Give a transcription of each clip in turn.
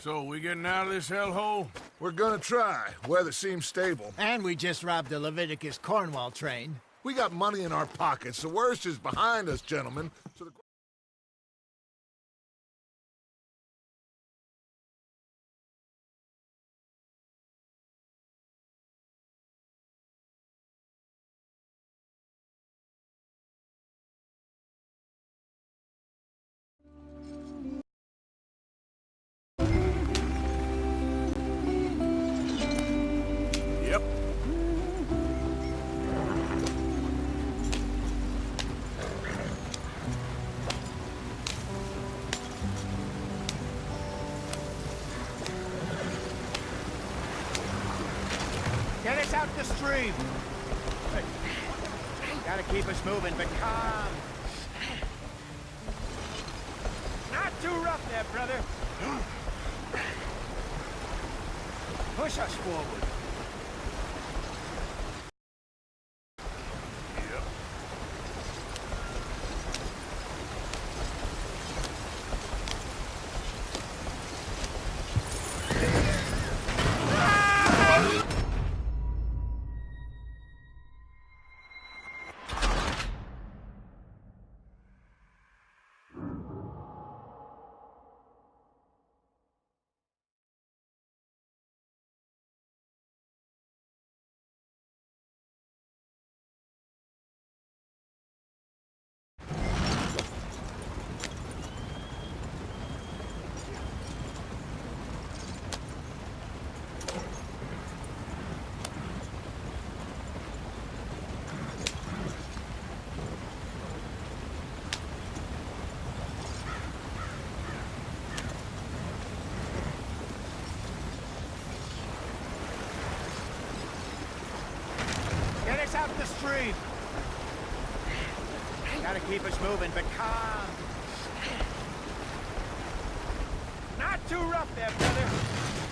So, we getting out of this hellhole? We're gonna try. Weather seems stable. And we just robbed the Leviticus Cornwall train. We got money in our pockets. The worst is behind us, gentlemen. So the... Yep. Get us out the stream. Gotta keep us moving, but calm. Not too rough there, brother. Push us forward. Get us out the stream. Gotta keep us moving, but calm. Not too rough there, brother.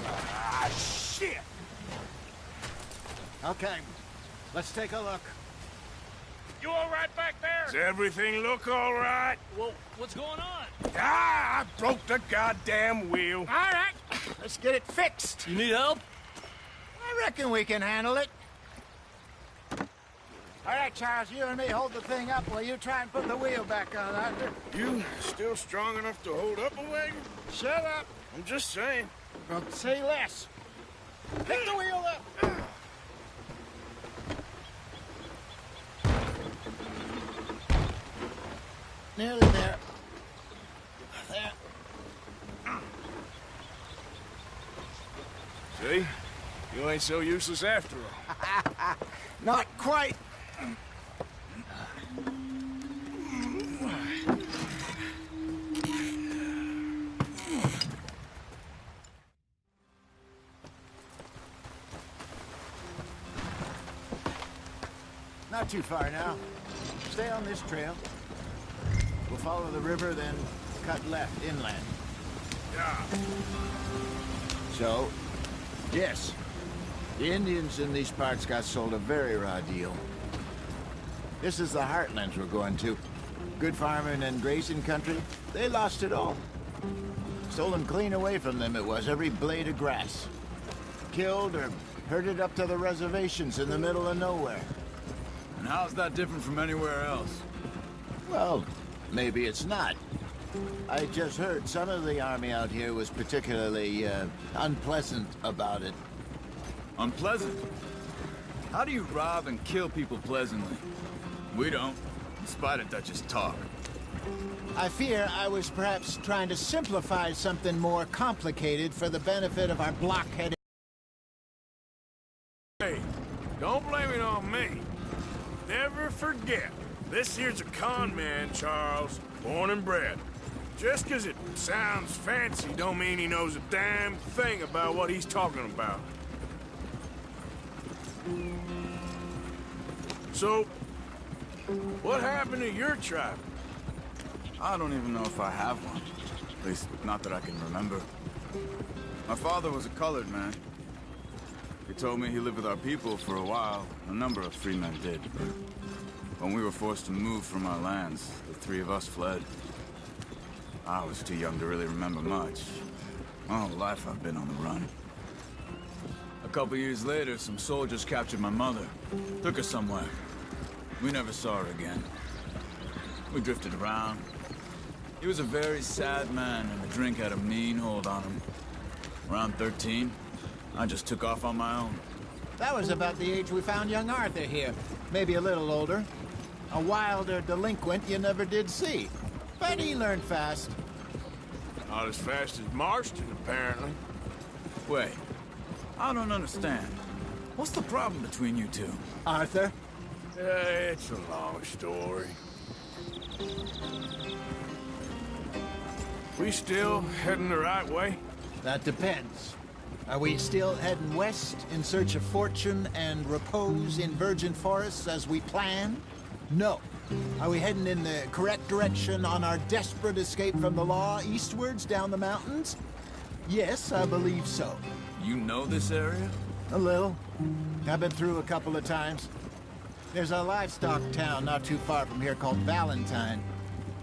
Ah, shit! Okay, let's take a look. You all right back there? Does everything look all right? Well, what's going on? Ah, I broke the goddamn wheel. All right, let's get it fixed. You need help? I reckon we can handle it. All right, Charles, you and me hold the thing up while you try and put the wheel back on, Arthur. You still strong enough to hold up a wagon? Shut up. I'm just saying. Well, say less. Pick the wheel up. Nearly there. There. See? You ain't so useless after all. Not quite. Not too far now. Stay on this trail. We'll follow the river, then cut left inland. Yeah. So, yes, the Indians in these parts got sold a very raw deal. This is the heartlands we're going to. Good farming and grazing country, they lost it all. Stolen clean away from them it was, every blade of grass. Killed or herded up to the reservations in the middle of nowhere. And how's that different from anywhere else? Well, maybe it's not. I just heard some of the army out here was particularly, unpleasant about it. Unpleasant? How do you rob and kill people pleasantly? We don't, in spite of Dutch's talk. I fear I was perhaps trying to simplify something more complicated for the benefit of our blockheaded... Hey, don't blame it on me. Never forget, this here's a con man, Charles, born and bred. Just 'cause it sounds fancy don't mean he knows a damn thing about what he's talking about. So, what happened to your tribe? I don't even know if I have one. At least, not that I can remember. My father was a colored man. He told me he lived with our people for a while. A number of free men did. But when we were forced to move from our lands, the three of us fled. I was too young to really remember much. My whole life I've been on the run. A couple years later, some soldiers captured my mother. Took her somewhere. We never saw her again. We drifted around. He was a very sad man, and the drink had a mean hold on him. Around 13, I just took off on my own. That was about the age we found young Arthur here. Maybe a little older. A wilder delinquent you never did see. But he learned fast. Not as fast as Marston, apparently. Wait, I don't understand. What's the problem between you two? Arthur? It's a long story. We still heading the right way? That depends. Are we still heading west in search of fortune and repose in virgin forests as we planned? No. Are we heading in the correct direction on our desperate escape from the law eastwards down the mountains? Yes, I believe so. You know this area? A little. I've been through a couple of times. There's a livestock town not too far from here called Valentine.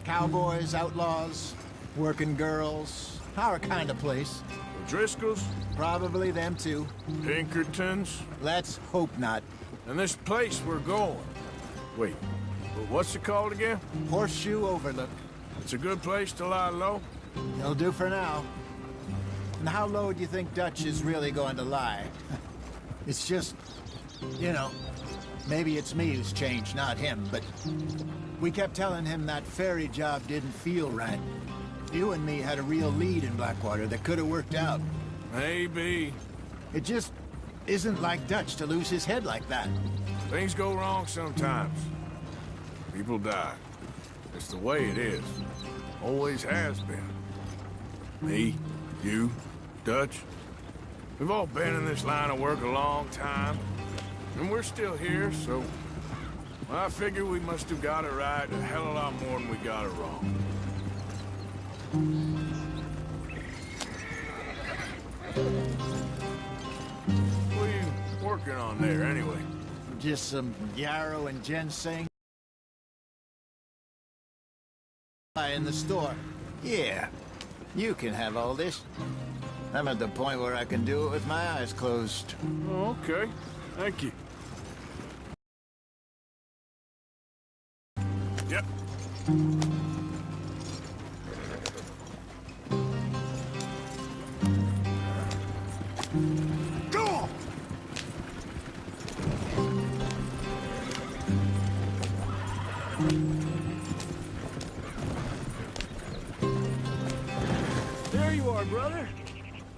Cowboys, outlaws, working girls, our kind of place. The Driscolls? Probably them too. Pinkertons? Let's hope not. And this place we're going. Wait, what's it called again? Horseshoe Overlook. It's a good place to lie low? It'll do for now. And how low do you think Dutch is really going to lie? It's just, you know, maybe it's me who's changed, not him, but we kept telling him that ferry job didn't feel right. You and me had a real lead in Blackwater that could have worked out. Maybe. It just isn't like Dutch to lose his head like that. Things go wrong sometimes. People die. It's the way it is. Always has been. Me, you, Dutch. We've all been in this line of work a long time. And we're still here, so... well, I figure we must have got it right a hell of a lot more than we got it wrong. What are you working on there, anyway? Just some yarrow and ginseng. In the store. Yeah, you can have all this. I'm at the point where I can do it with my eyes closed. Oh, okay. Thank you. Yep. Go on! There you are, brother.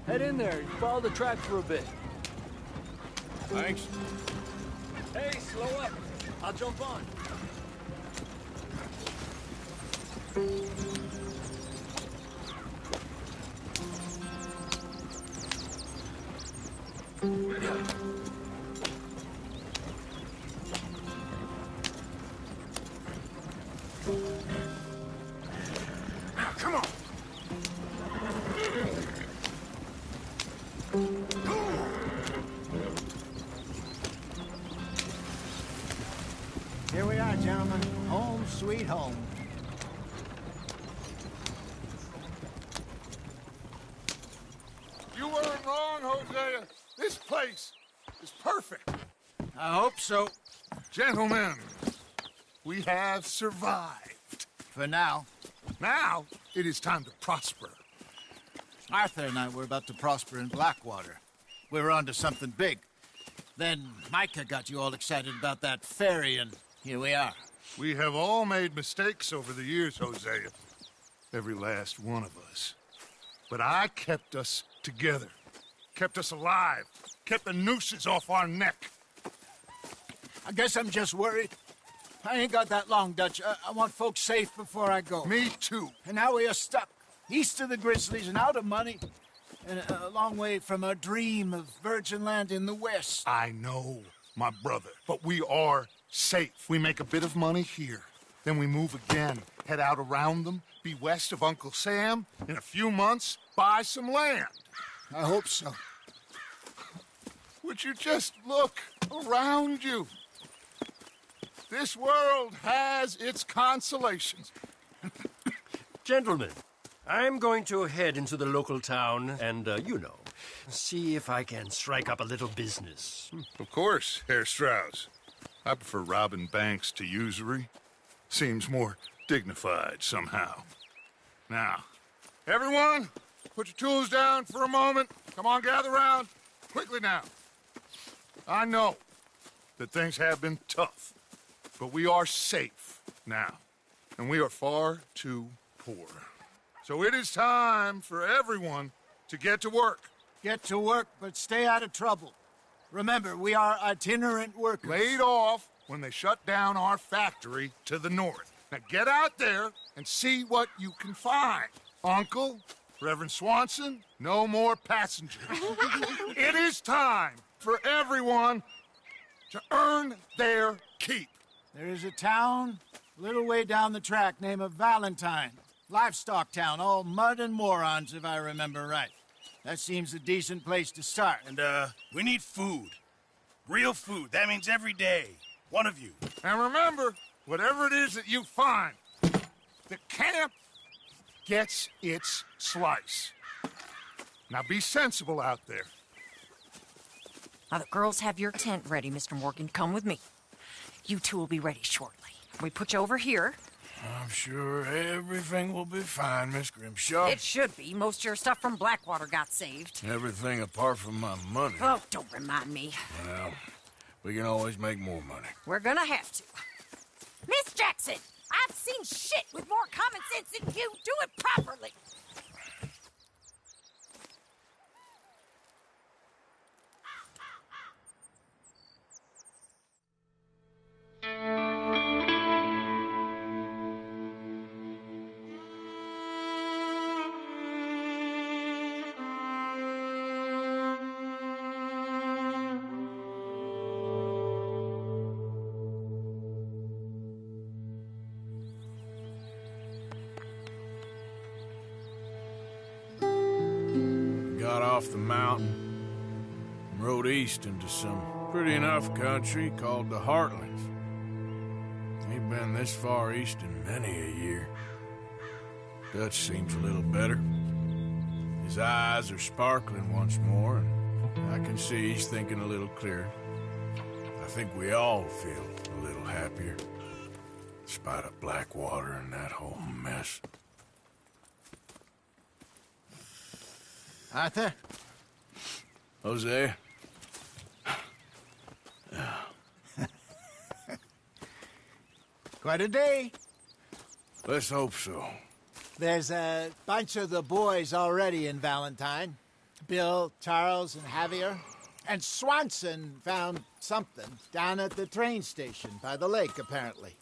Head in there and follow the track for a bit. Thanks. Hey, slow up. I'll jump on. Come on. Here we are, gentlemen. Home sweet home. You weren't wrong, Hosea. This place is perfect. I hope so. Gentlemen, we have survived. For now. Now, it is time to prosper. Arthur and I were about to prosper in Blackwater. We were onto something big. Then Micah got you all excited about that ferry, and here we are. We have all made mistakes over the years, Hosea. Every last one of us. But I kept us together. Kept us alive. Kept the nooses off our neck. I guess I'm just worried. I ain't got that long, Dutch. I want folks safe before I go. Me too. And now we are stuck, east of the Grizzlies and out of money, and a long way from our dream of virgin land in the west. I know, my brother. But we are safe. We make a bit of money here. Then we move again, head out around them, be west of Uncle Sam. In a few months, buy some land. I hope so. Would you just look around you? This world has its consolations. Gentlemen, I'm going to head into the local town and, see if I can strike up a little business. Of course, Herr Strauss. I prefer robbing banks to usury. Seems more dignified somehow. Now, everyone, put your tools down for a moment. Come on, gather round. Quickly now. I know that things have been tough, but we are safe now, and we are far too poor. So it is time for everyone to get to work. Get to work, but stay out of trouble. Remember, we are itinerant workers. Laid off when they shut down our factory to the north. Now get out there and see what you can find. Uncle, Reverend Swanson, no more passengers. It is time for everyone to earn their keep. There is a town a little way down the track named Valentine. Livestock town, all mud and morons, if I remember right. That seems a decent place to start. And, we need food. Real food. That means every day. One of you. And remember, whatever it is that you find, the camp gets its slice. Now be sensible out there. Now the girls have your tent ready, Mr. Morgan. Come with me. You two will be ready shortly. We put you over here. I'm sure everything will be fine, Miss Grimshaw. It should be. Most of your stuff from Blackwater got saved. Everything apart from my money. Oh, don't remind me. Well, we can always make more money. We're gonna have to. Miss Jackson, I've seen shit with more common sense than you. Do it properly. Got off the mountain and rode east into some pretty enough country called the Heartlands. Ain't been this far east in many a year. Dutch seems a little better. His eyes are sparkling once more, and I can see he's thinking a little clearer. I think we all feel a little happier, in spite of Blackwater and that whole mess. Arthur? Jose? Quite a day. Let's hope so. There's a bunch of the boys already in Valentine. Bill, Charles, and Javier. And Swanson found something down at the train station by the lake, apparently.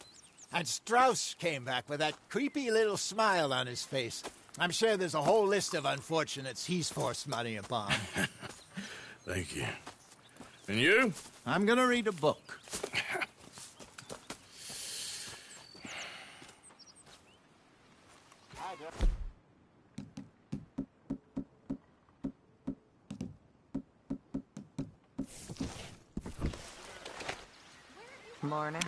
And Strauss came back with that creepy little smile on his face. I'm sure there's a whole list of unfortunates he's forced money upon. Thank you. And you? I'm gonna read a book. Morning.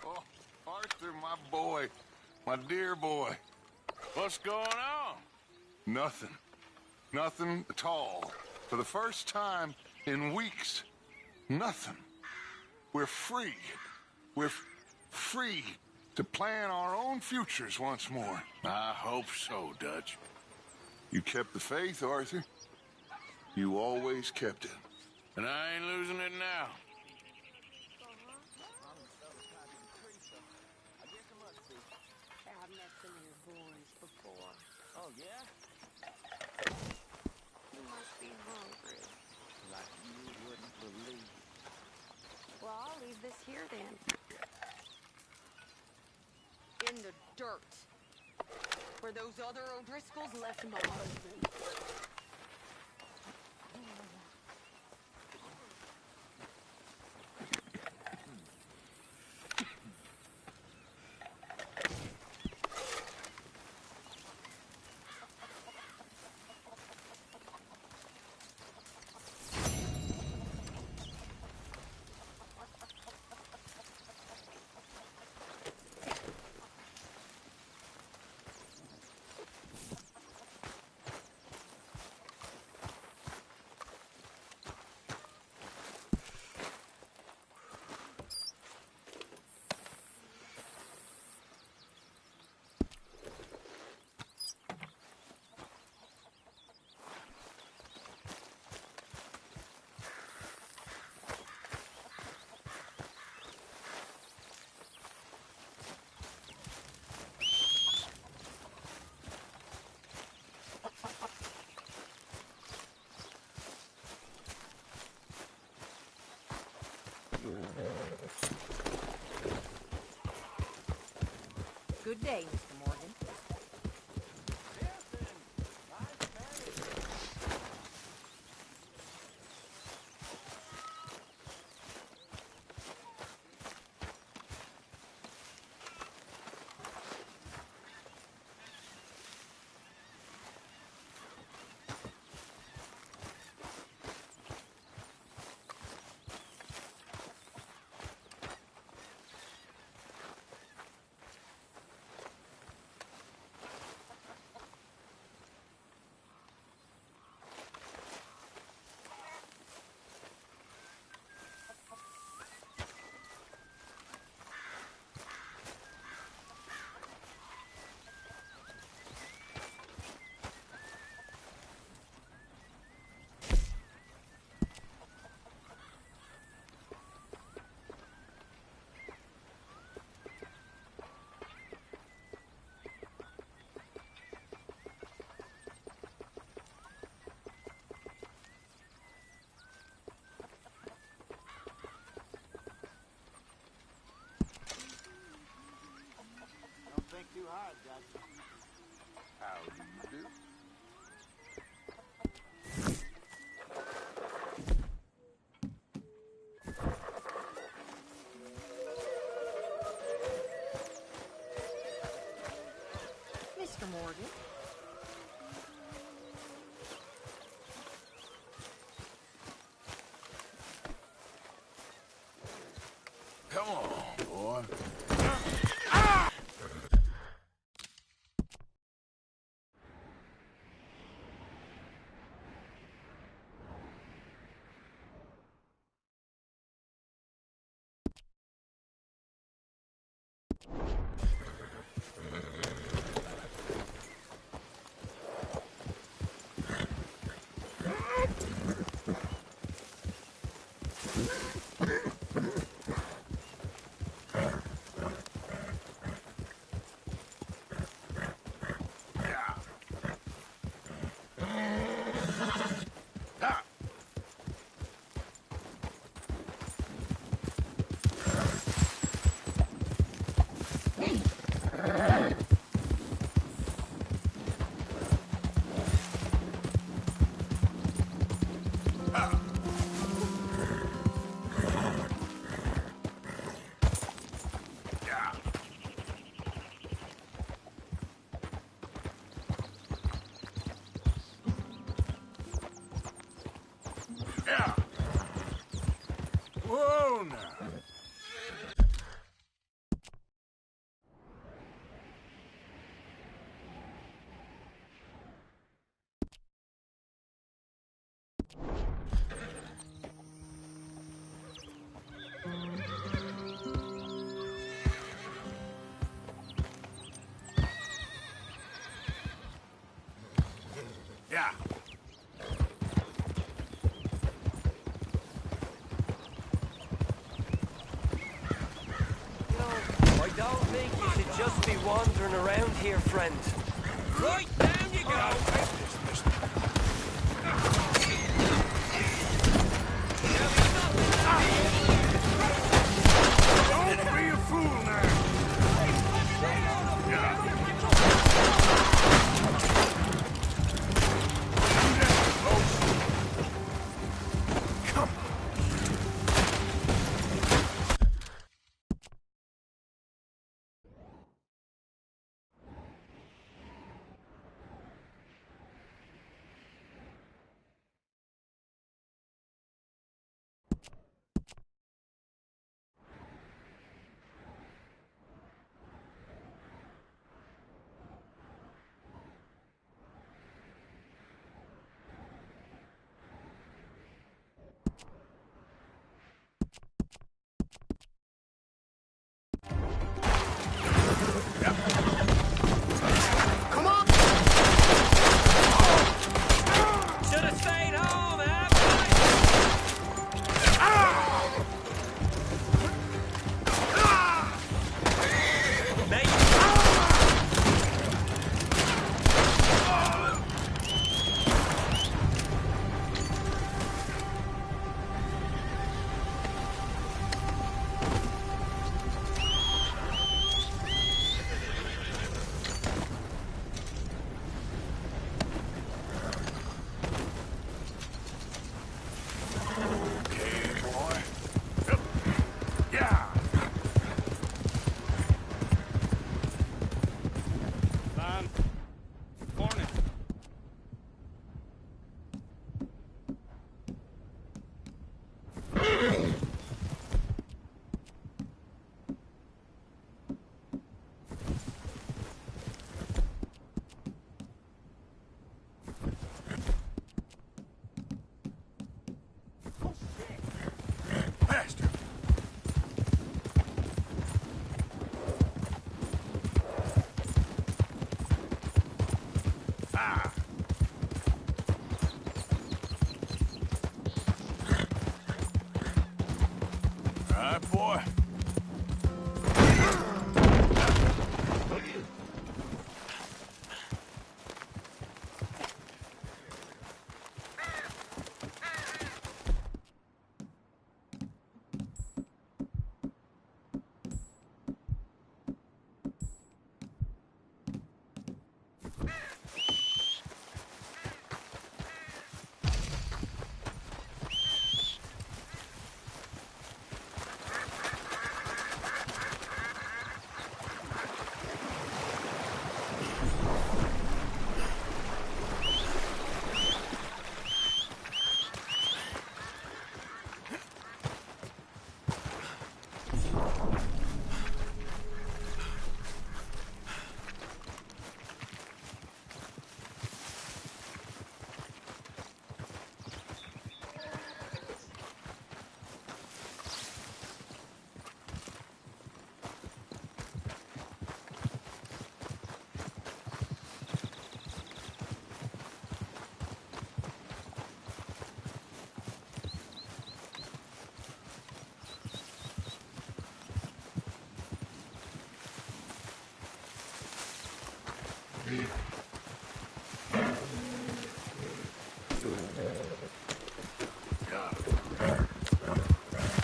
Oh, Arthur, my boy. My dear boy. What's going on? Nothing. Nothing at all. For the first time in weeks. Nothing. We're free. We're free to plan our own futures once more. I hope so, Dutch. You kept the faith, Arthur. You always kept it. And I ain't losing it now. I've met some of your boys before. Oh, yeah? You must be hungry. Like you wouldn't believe. Well, I'll leave this here then. In the dirt. Where those other O'Driscolls left my husband. Good day, Mr. Morgan. Don't think too hard, Dutch. How do you do? Mr. Morgan? Come on, boy. Yeah. Whoa, now. Yeah. I don't think you should just be wandering around here, friend. Right, down you go! Don't be a fool now. Should have stayed home, eh?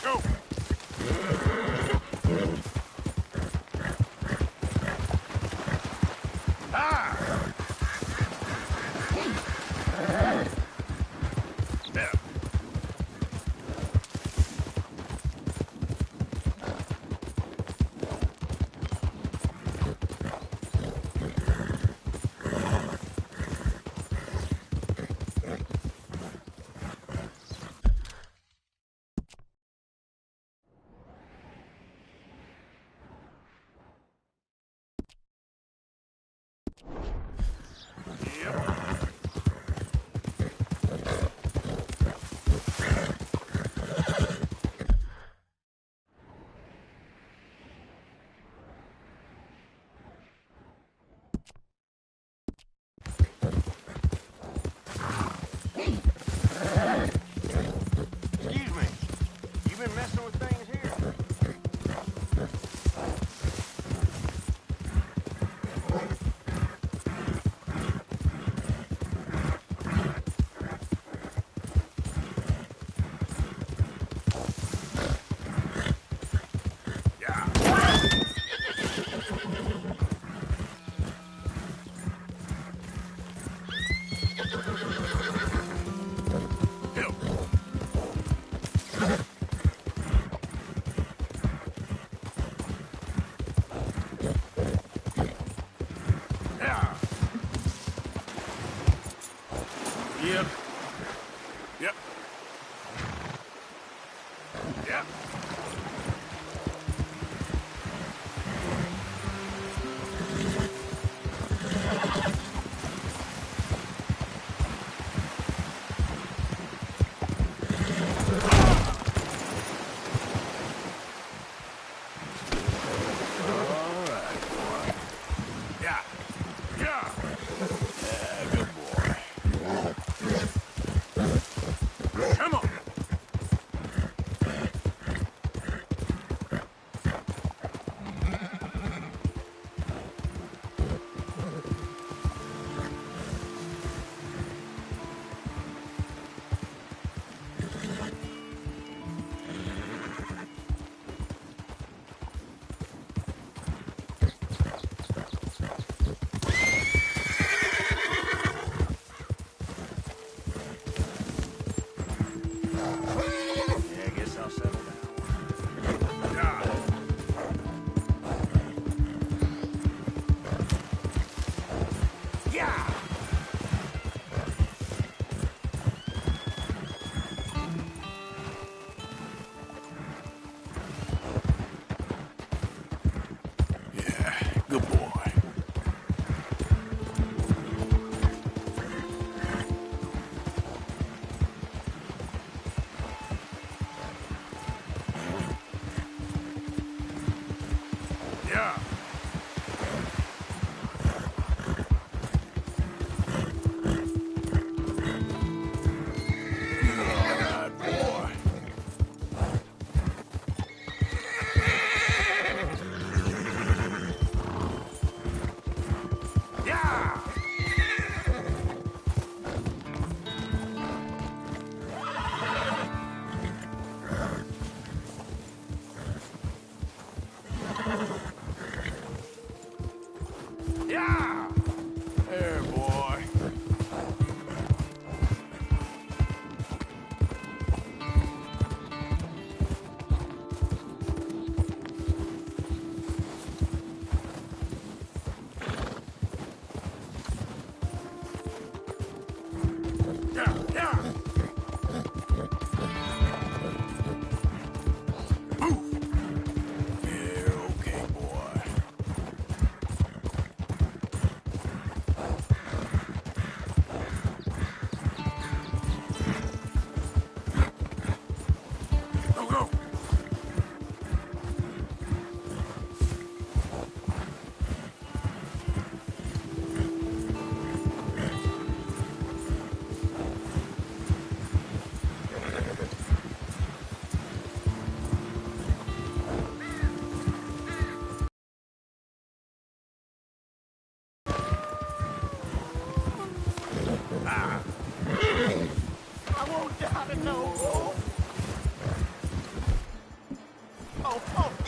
Go! Ah! There. Excuse me. You been messing with things here? Yep. Yep. Yep. Yeah. Yeah. Good boy. Come on. Yeah, I guess I'll settle down. Yeah. Yeah. Yeah. Good boy. Yeah. Good boy. Yeah.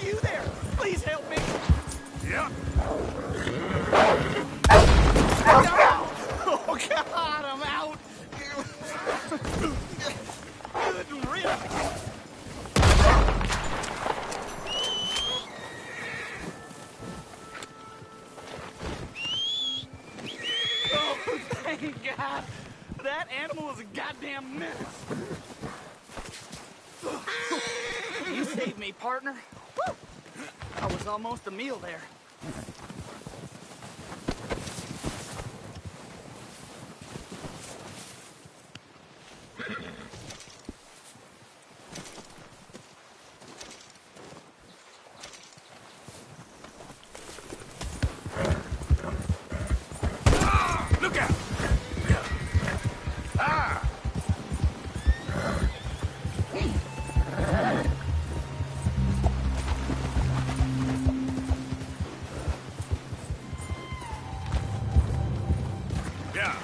you there! Please help me! Yep. Oh, God, I'm out! Good riddance! Oh, thank God! That animal was a goddamn menace! You saved me, partner. Woo! I was almost a meal there. Look out! Ah! Yeah.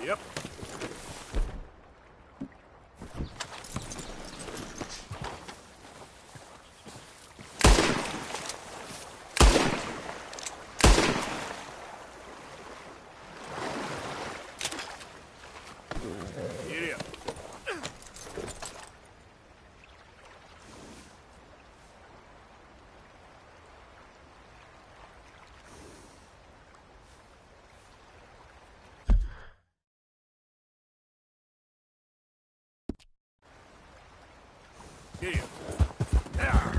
Yep. Giddy up. Giddy up. Yeah.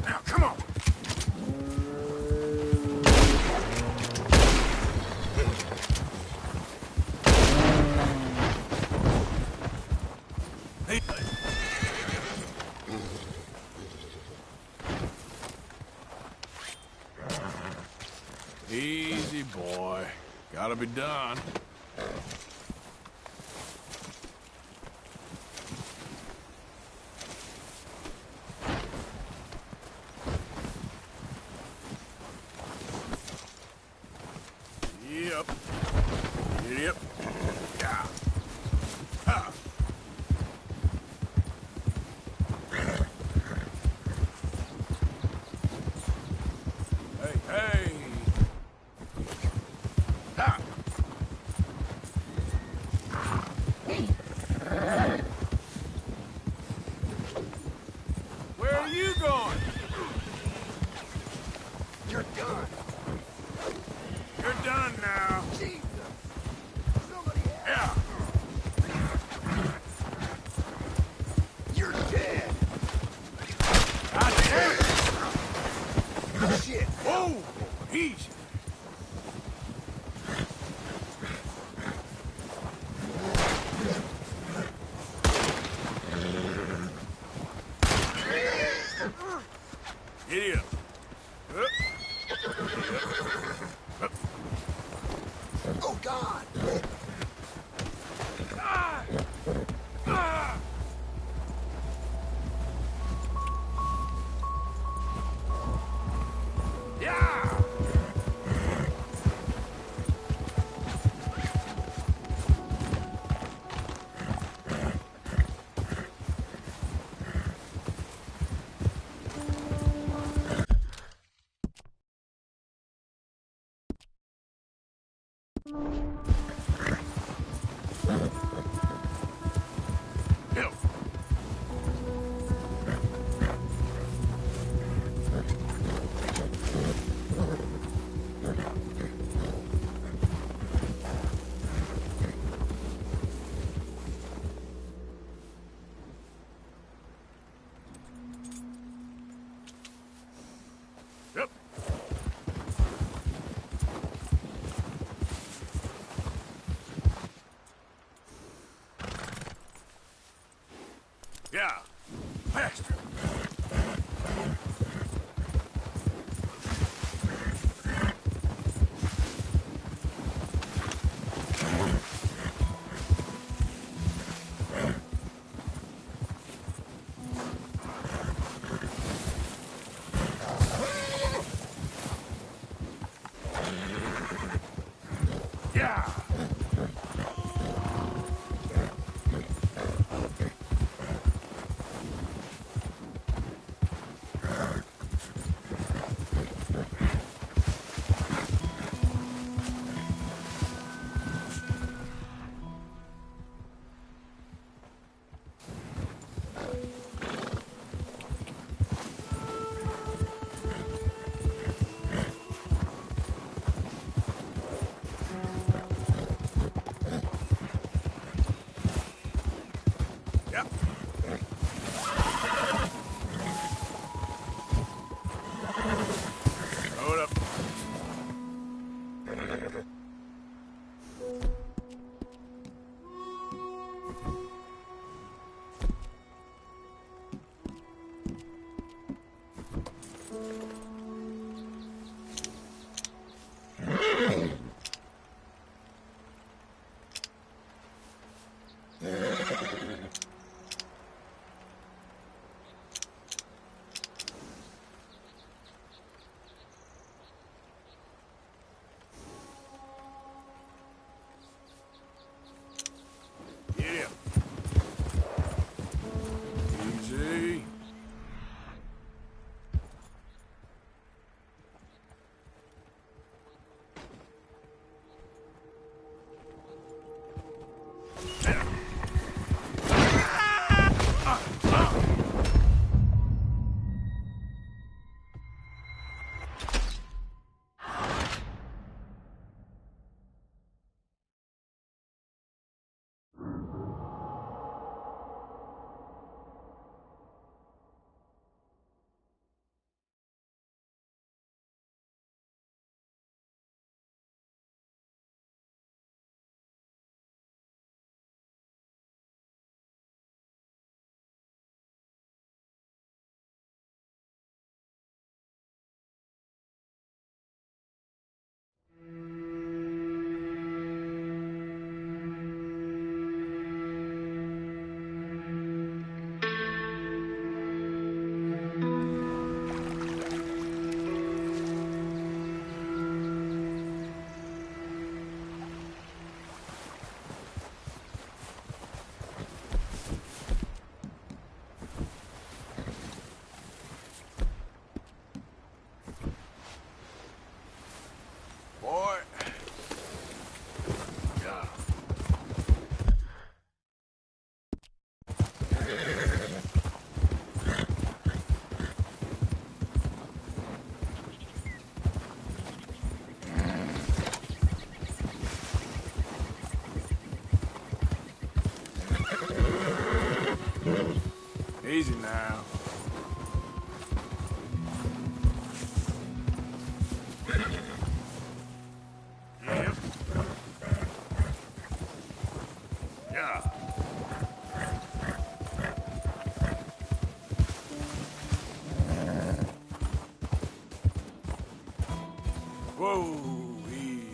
Now, come on. Hey. Easy, boy. Gotta be done. Yep. Yep. Yeah. Ha. Hey, hey. Ha. Where are you going? You're done. You're done now. Jesus. Yeah. You're dead. God damn it. Shit. Whoa. Easy. Giddy up. Up. Up. Help. Yep. Yeah. Faster. Yeah. Yep. Hold up. Get up. Easy. Boy. Yeah. Easy now. Yep. Yeah. Whoa, easy.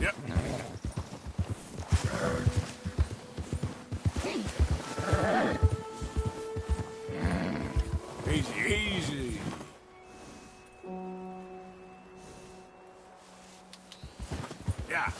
Yep. Yeah.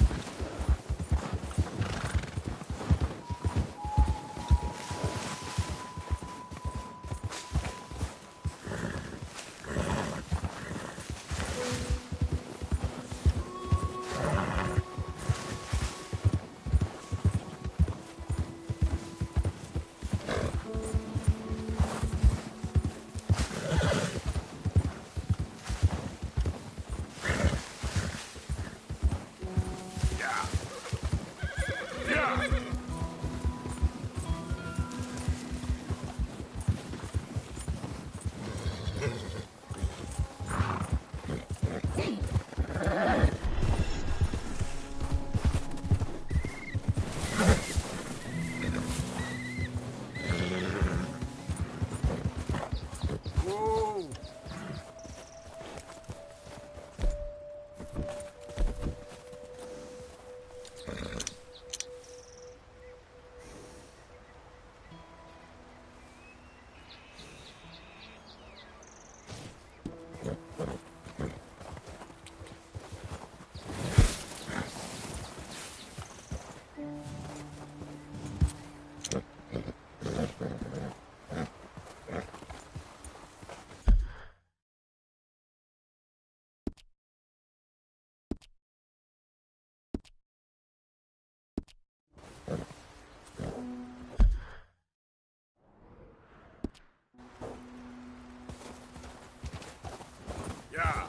Yeah.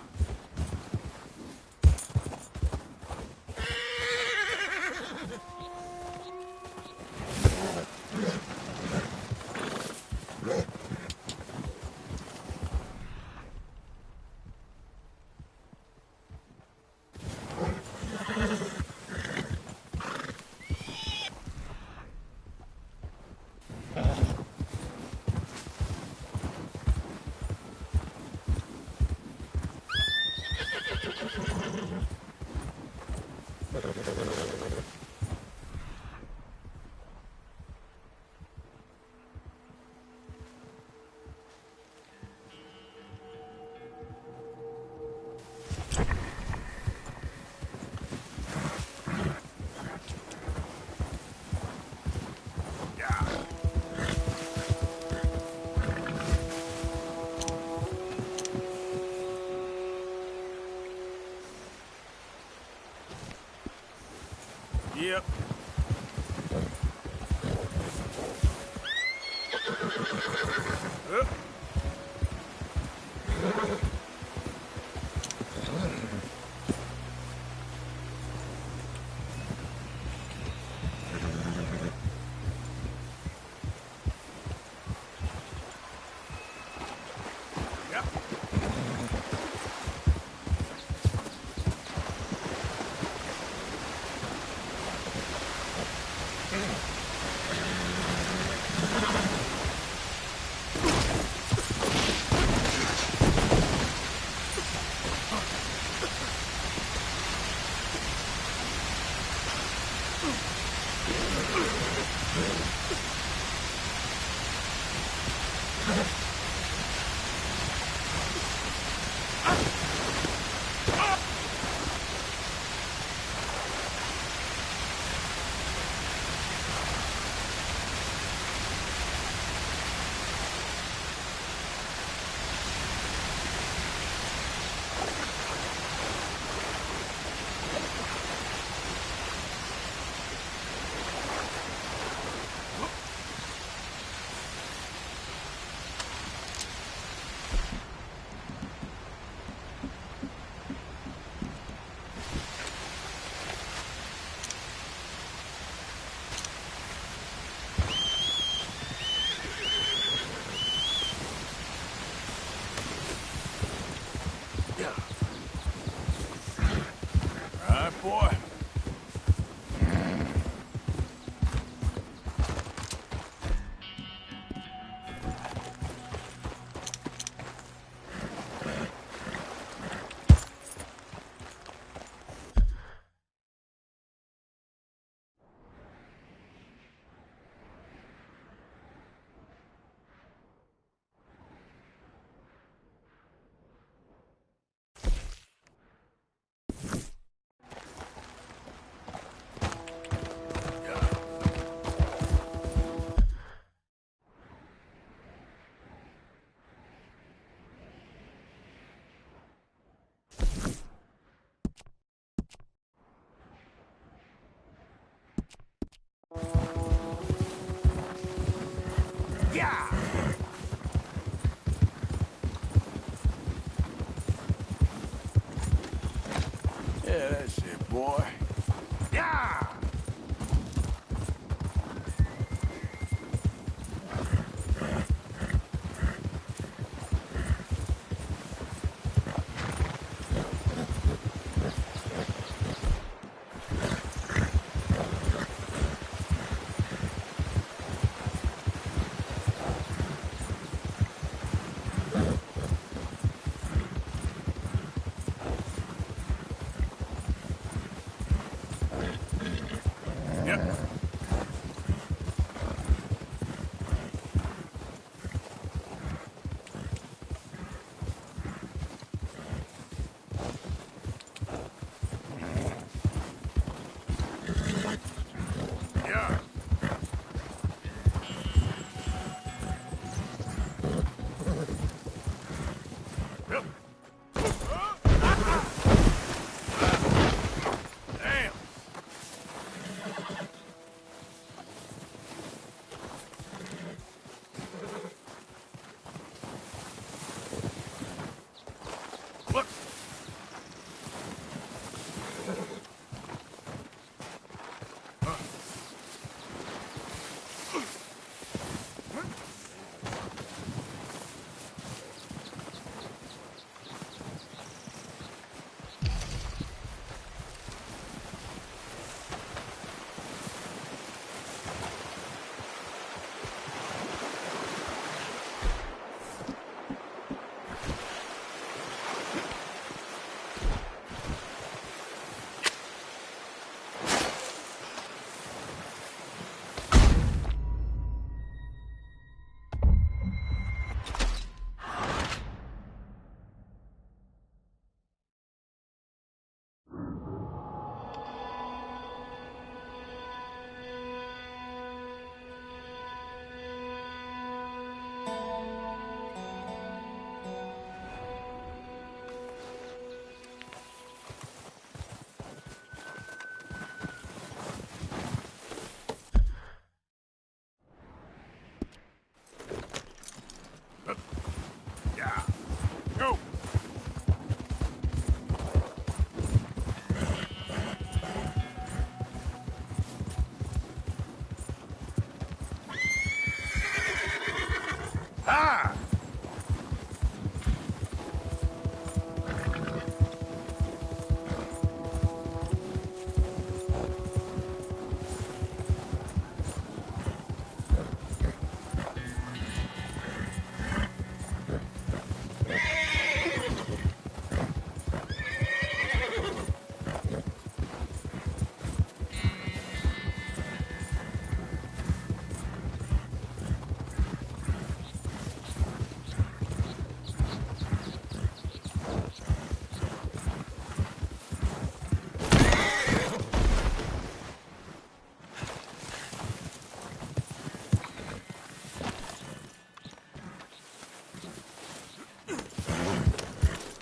Yep. Up. Yep. All right, boy. boy. Yeah! Yep. Yeah. Yep. Damn. Look. Yeah. Go. Ah!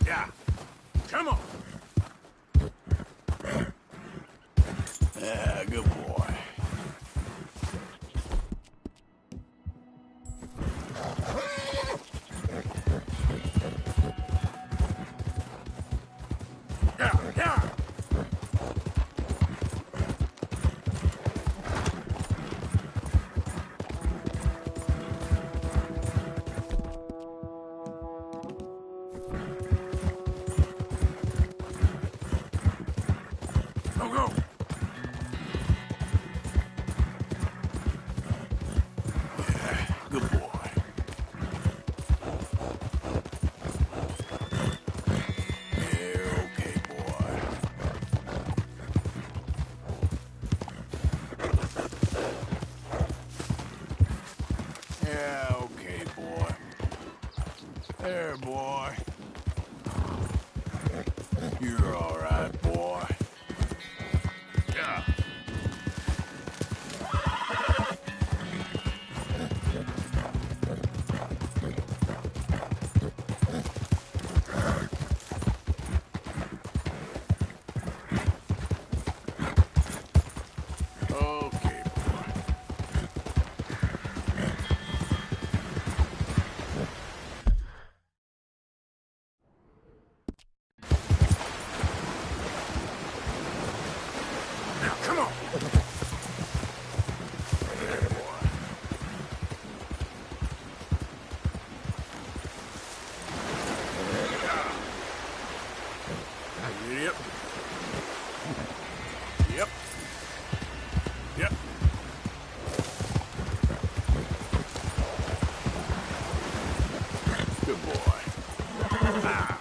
Yeah. Come on. Yeah, good boy. Yeah, yeah. Go, go. Good boy. Yeah, okay, boy. Yeah, okay, boy. There, boy. You're all right, boy. Yeah. Come on! Yep. Yep. Yep. Good boy. Ah.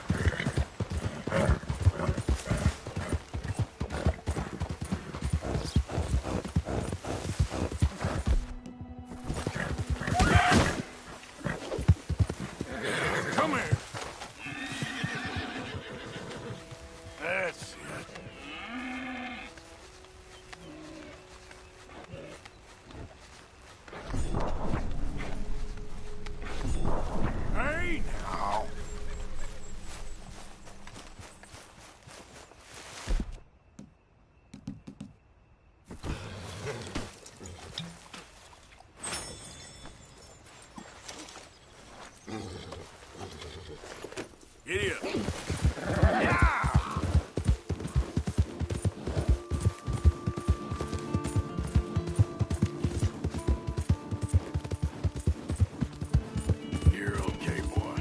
Come here. That's it. Hey, now. Giddy up. You're okay, boy.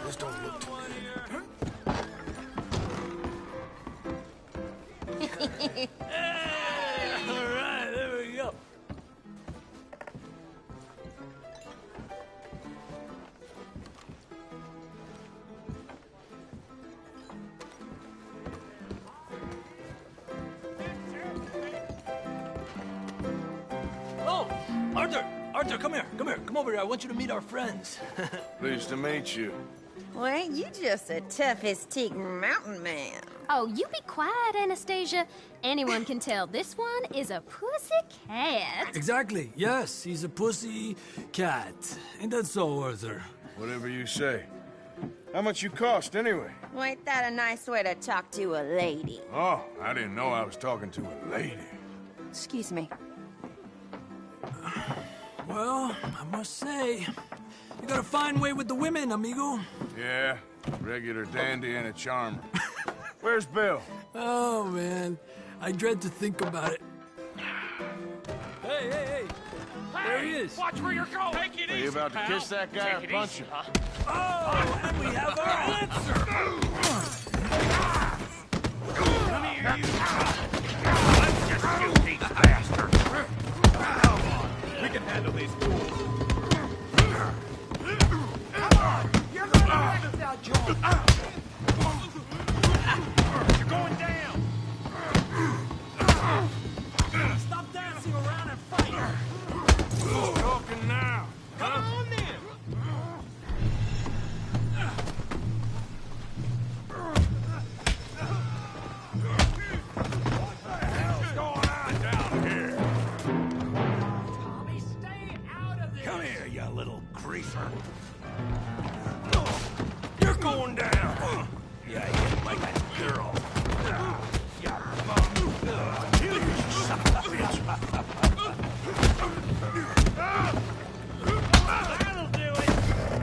This don't look too All right, there we go. Oh, Arthur! Arthur, come here. Come here. Come over here. I want you to meet our friends. Pleased to meet you. Well, ain't you just a tough-as-teak mountain man? Oh, you be quiet, Anastasia. Anyone can tell this one is a pussy cat. Exactly. Yes, he's a pussy cat. Ain't that so, Arthur? Whatever you say. How much you cost, anyway? Well, ain't that a nice way to talk to a lady? Oh, I didn't know I was talking to a lady. Excuse me. Well, I must say, you got a fine way with the women, amigo. Yeah, regular dandy and a charmer. Where's Bill? Oh, man. I dread to think about it. Hey, hey, hey. There he is. Watch where you're going. Take it Are you about to kiss that guy or punch him? Oh, and we have our answer. Come here, you. Let's just shoot these bastards. Come on. We can handle these fools. Come on. You're going to wreck us now, Joel. You're going down. Stop dancing around and fight. Who's talking now? Come on, then. What the hell's going on down here? Tommy, stay out of this. Come here, you little greaser. You're going down. Yeah, you hit like that girl. Yeah, kill you, son of a bitch. That'll do it.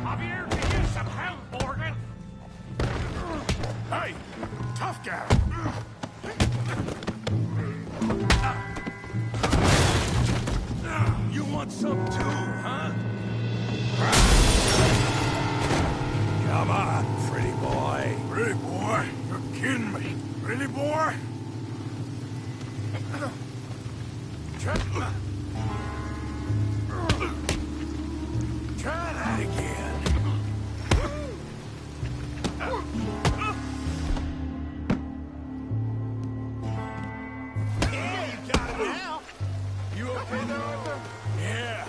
Javier, can use some help, Morgan. Hey, tough guy. You want some too, huh? Come on, pretty boy. Pretty boy? You're kidding me. Pretty boy? Try that again. Yeah, you got it now. You okay there, Arthur? Yeah,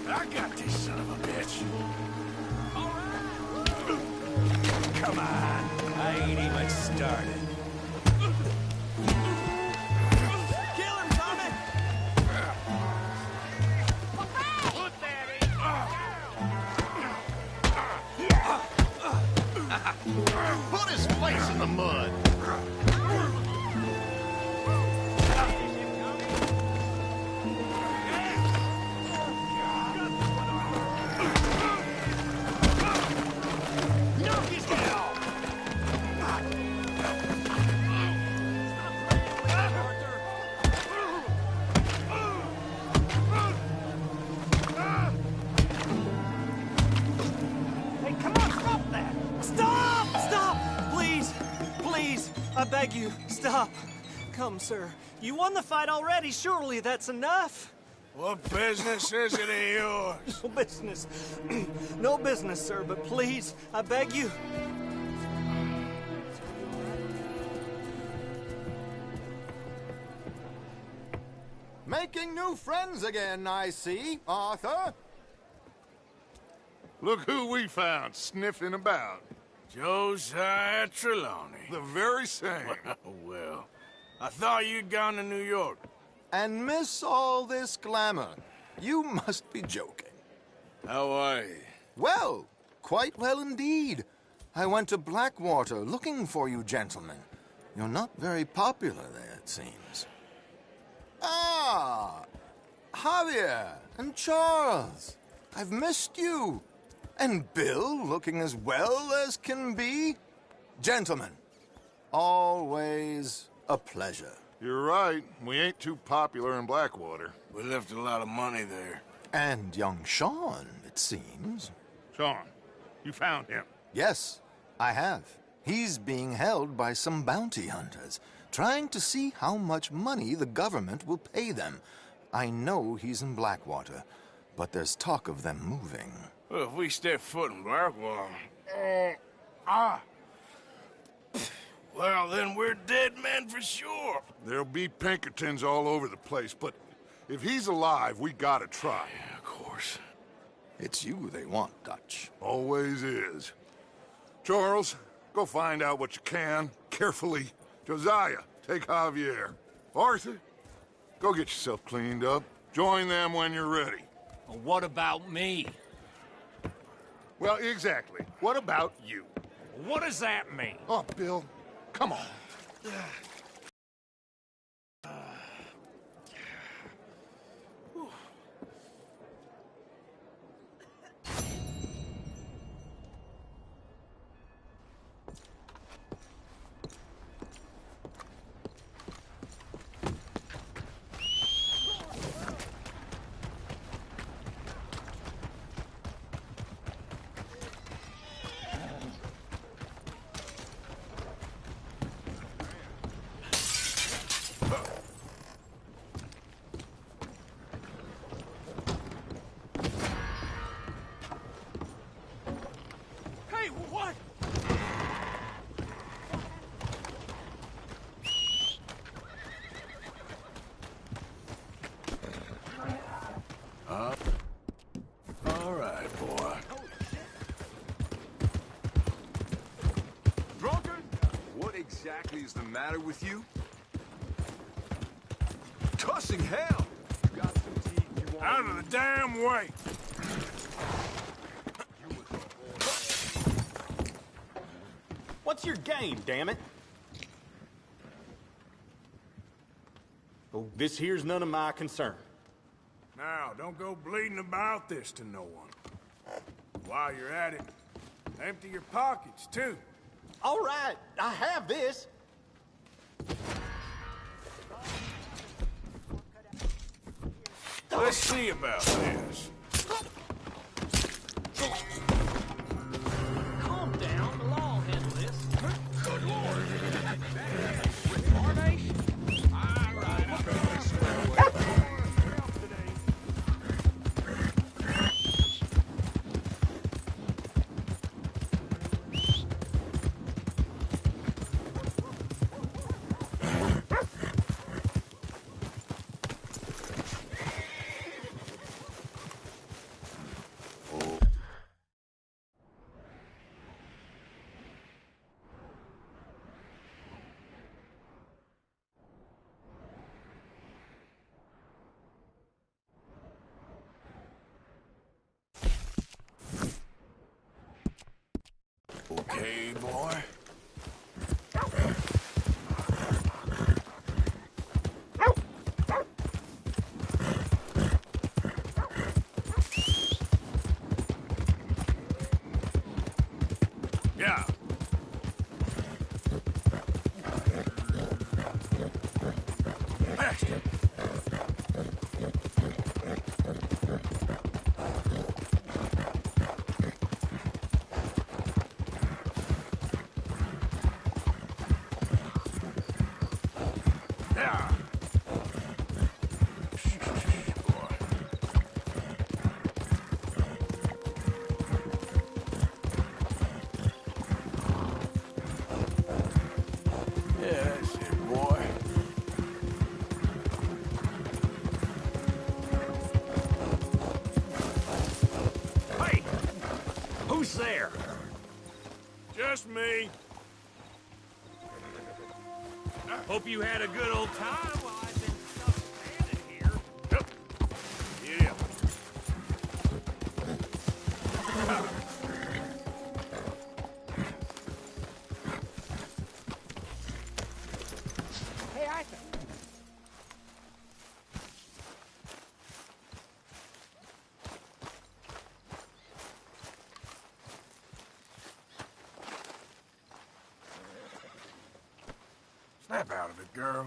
I got this son of a bitch. All right. Come on, I ain't even started. Kill him, Tommy! Put that in. Put his face in the mud. beg you, stop. Come, sir. You won the fight already. Surely that's enough. What business is it of yours? No business. No business, sir, but please, I beg you. Making new friends again, I see, Arthur. Look who we found sniffing about. Josiah Trelawney. The very same. Well, I thought you'd gone to New York. And miss all this glamour. You must be joking. How are you? Well, quite well indeed. I went to Blackwater looking for you gentlemen. You're not very popular there, it seems. Ah, Javier and Charles. I've missed you. And Bill looking as well as can be. Gentlemen, always a pleasure. You're right. We ain't too popular in Blackwater. We left a lot of money there. And young Sean, it seems. Sean, you found him? Yes, I have. He's being held by some bounty hunters, trying to see how much money the government will pay them. I know he's in Blackwater, but there's talk of them moving. Well, if we step foot in Blackwater... Well, then we're dead men for sure. There'll be Pinkertons all over the place, but if he's alive, we gotta try. Yeah, of course. It's you they want, Dutch. Always is. Charles, go find out what you can, carefully. Josiah, take Javier. Arthur, go get yourself cleaned up. Join them when you're ready. Well, what about me? Well, exactly. What about you? What does that mean? Oh, Bill, come on. All right, boy. Drunkard? What exactly is the matter with you? Cussing hell! You got some teeth you want... Out of the damn way! What's your game, damn it? Oh, this here's none of my concern. Now, don't go bleeding about this to no one. While you're at it, empty your pockets, too. All right, I have this. Let's see about this. Calm down, the law will handle this. Good Lord! All right, Okay, boy. Yeah. Bastard. Yeah. Yeah, that's it, boy. Hey! Who's there? Just me. Hope you had a good old time while I've been stuck standing here. Yep. Yeah. Hey, Arthur. Snap out of it, girl.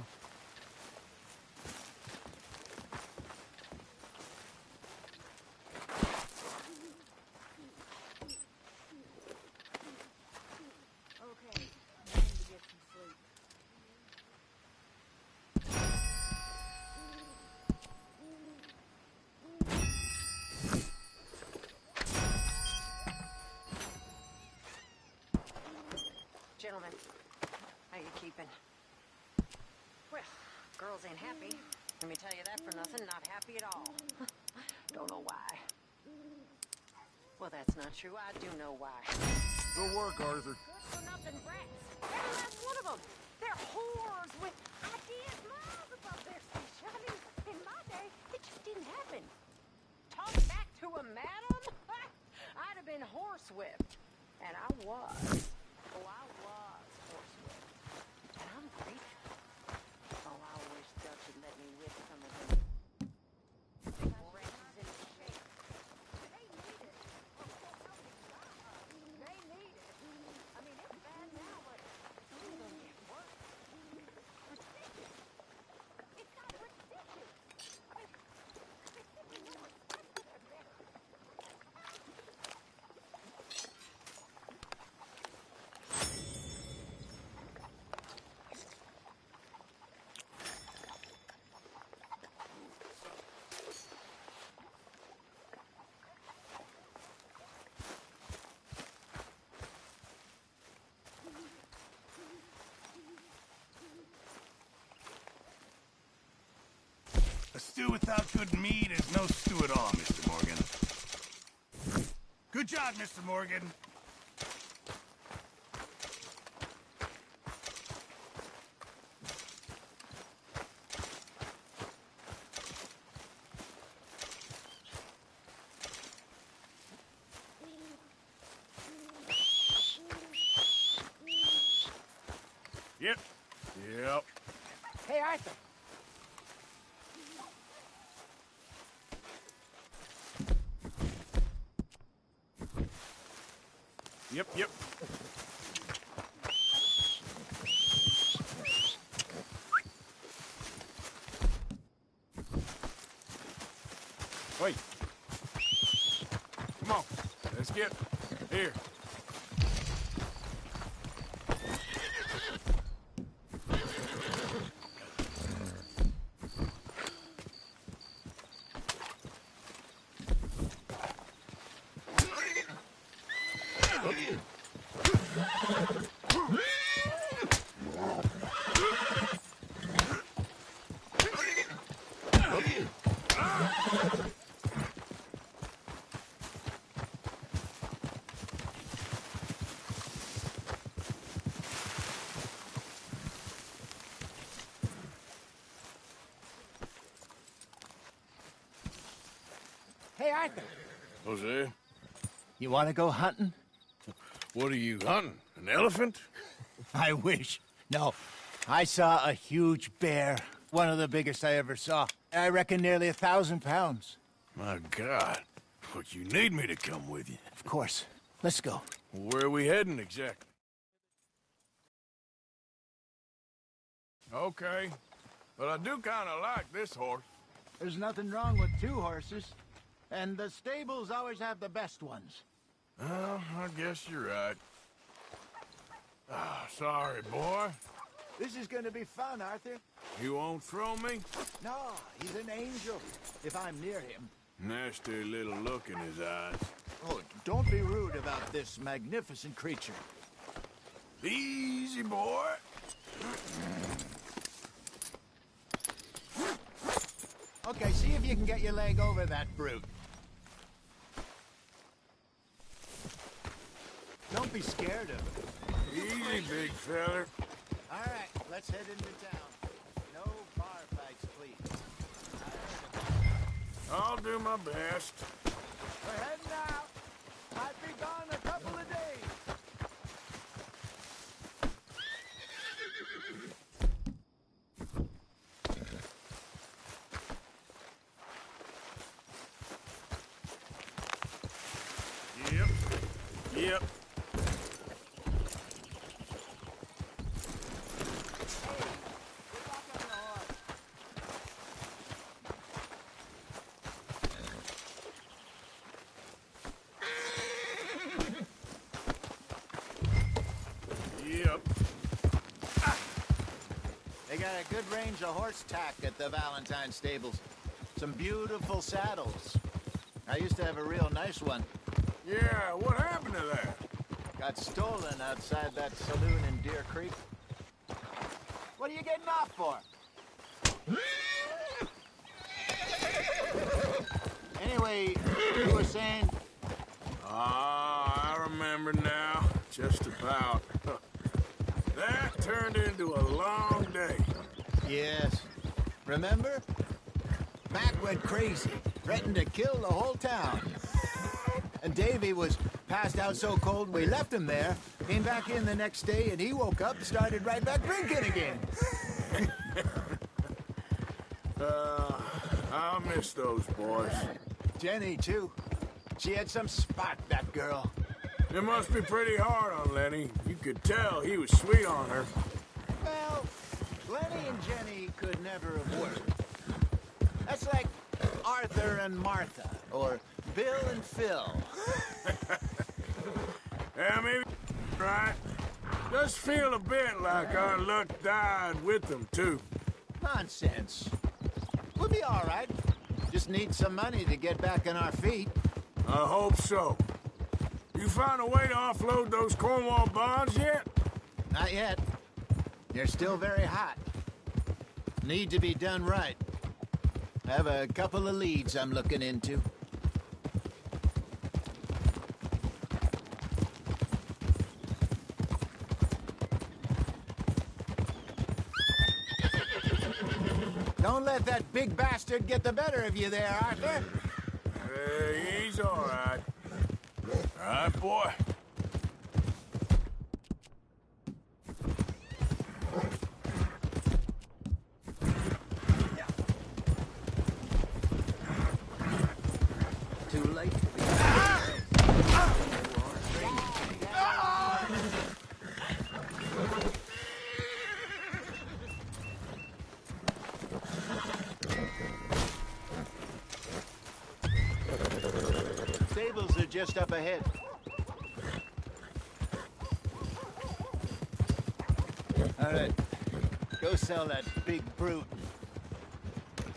Okay, I need to get some sleep. Gentlemen, how you keeping? Well, girls ain't happy. Let me tell you that for nothing. Not happy at all. Don't know why. Well, that's not true. I do know why. Good work, Arthur. Good-for-nothing brats. Every last one of them. They're whores with ideas miles above their station. I mean, in my day, it just didn't happen. Talk back to a madam? I'd have been horsewhipped. And I was. Oh, I was horsewhipped. And I'm grateful. Oh, I wish Dutch would let me whip some of them brats into shape. They need it. They need it. I mean, it's bad now, but it's only going to get worse. Ridiculous. It's not ridiculous. I mean, it's simply no respect for their better. A stew without good meat is no stew at all, Mr. Morgan. Good job, Mr. Morgan. Yep. Yep. Hey, Arthur. Yep, yep. Wait. Come on. Let's get here. Hey, Arthur. Jose, You want to go hunting? what are you hunting? An elephant? I wish. No. I saw a huge bear. One of the biggest I ever saw. I reckon nearly 1,000 pounds. My God. But you need me to come with you. Of course. Let's go. Where are we heading exactly? Okay. But I do kind of like this horse. There's nothing wrong with two horses. And the stables always have the best ones. Well, I guess you're right. Ah, sorry, boy. This is gonna be fun, Arthur. You won't throw me? No, he's an angel. If I'm near him. Nasty little look in his eyes. Oh, don't be rude about this magnificent creature. Easy, boy. Okay, see if you can get your leg over that brute. Don't be scared of it. Easy, big feller. All right, let's head into town. No bar fights, please. I'll do my best. We're heading out. Might be gone a couple of days. Yep. Yep. They got a good range of horse tack at the Valentine stables. Some beautiful saddles. I used to have a real nice one. Yeah, what happened to that? Got stolen outside that saloon in Deer Creek. What are you getting off for? Anyway, you were saying... Ah, I remember now. Just about. That turned into a long day. Yes. Remember? Mac went crazy, threatened to kill the whole town. And Davy was passed out so cold we left him there, came back in the next day, and he woke up and started right back drinking again. I miss those boys. Jenny, too. She had some spot, that girl. It must be pretty hard on Lenny. You could tell he was sweet on her. Well, Lenny and Jenny could never have worked. That's like Arthur and Martha, or Bill and Phil. Yeah, maybe right. Does feel a bit like our luck died with them, too. Nonsense. We'll be all right. Just need some money to get back on our feet. I hope so. You found a way to offload those Cornwall bonds yet? Not yet. They're still very hot. Need to be done right. I have a couple of leads I'm looking into. Don't let that big bastard get the better of you there, Arthur. He's all right. All right, boy. Too late. Stables are just up ahead. All right, go sell that big brute.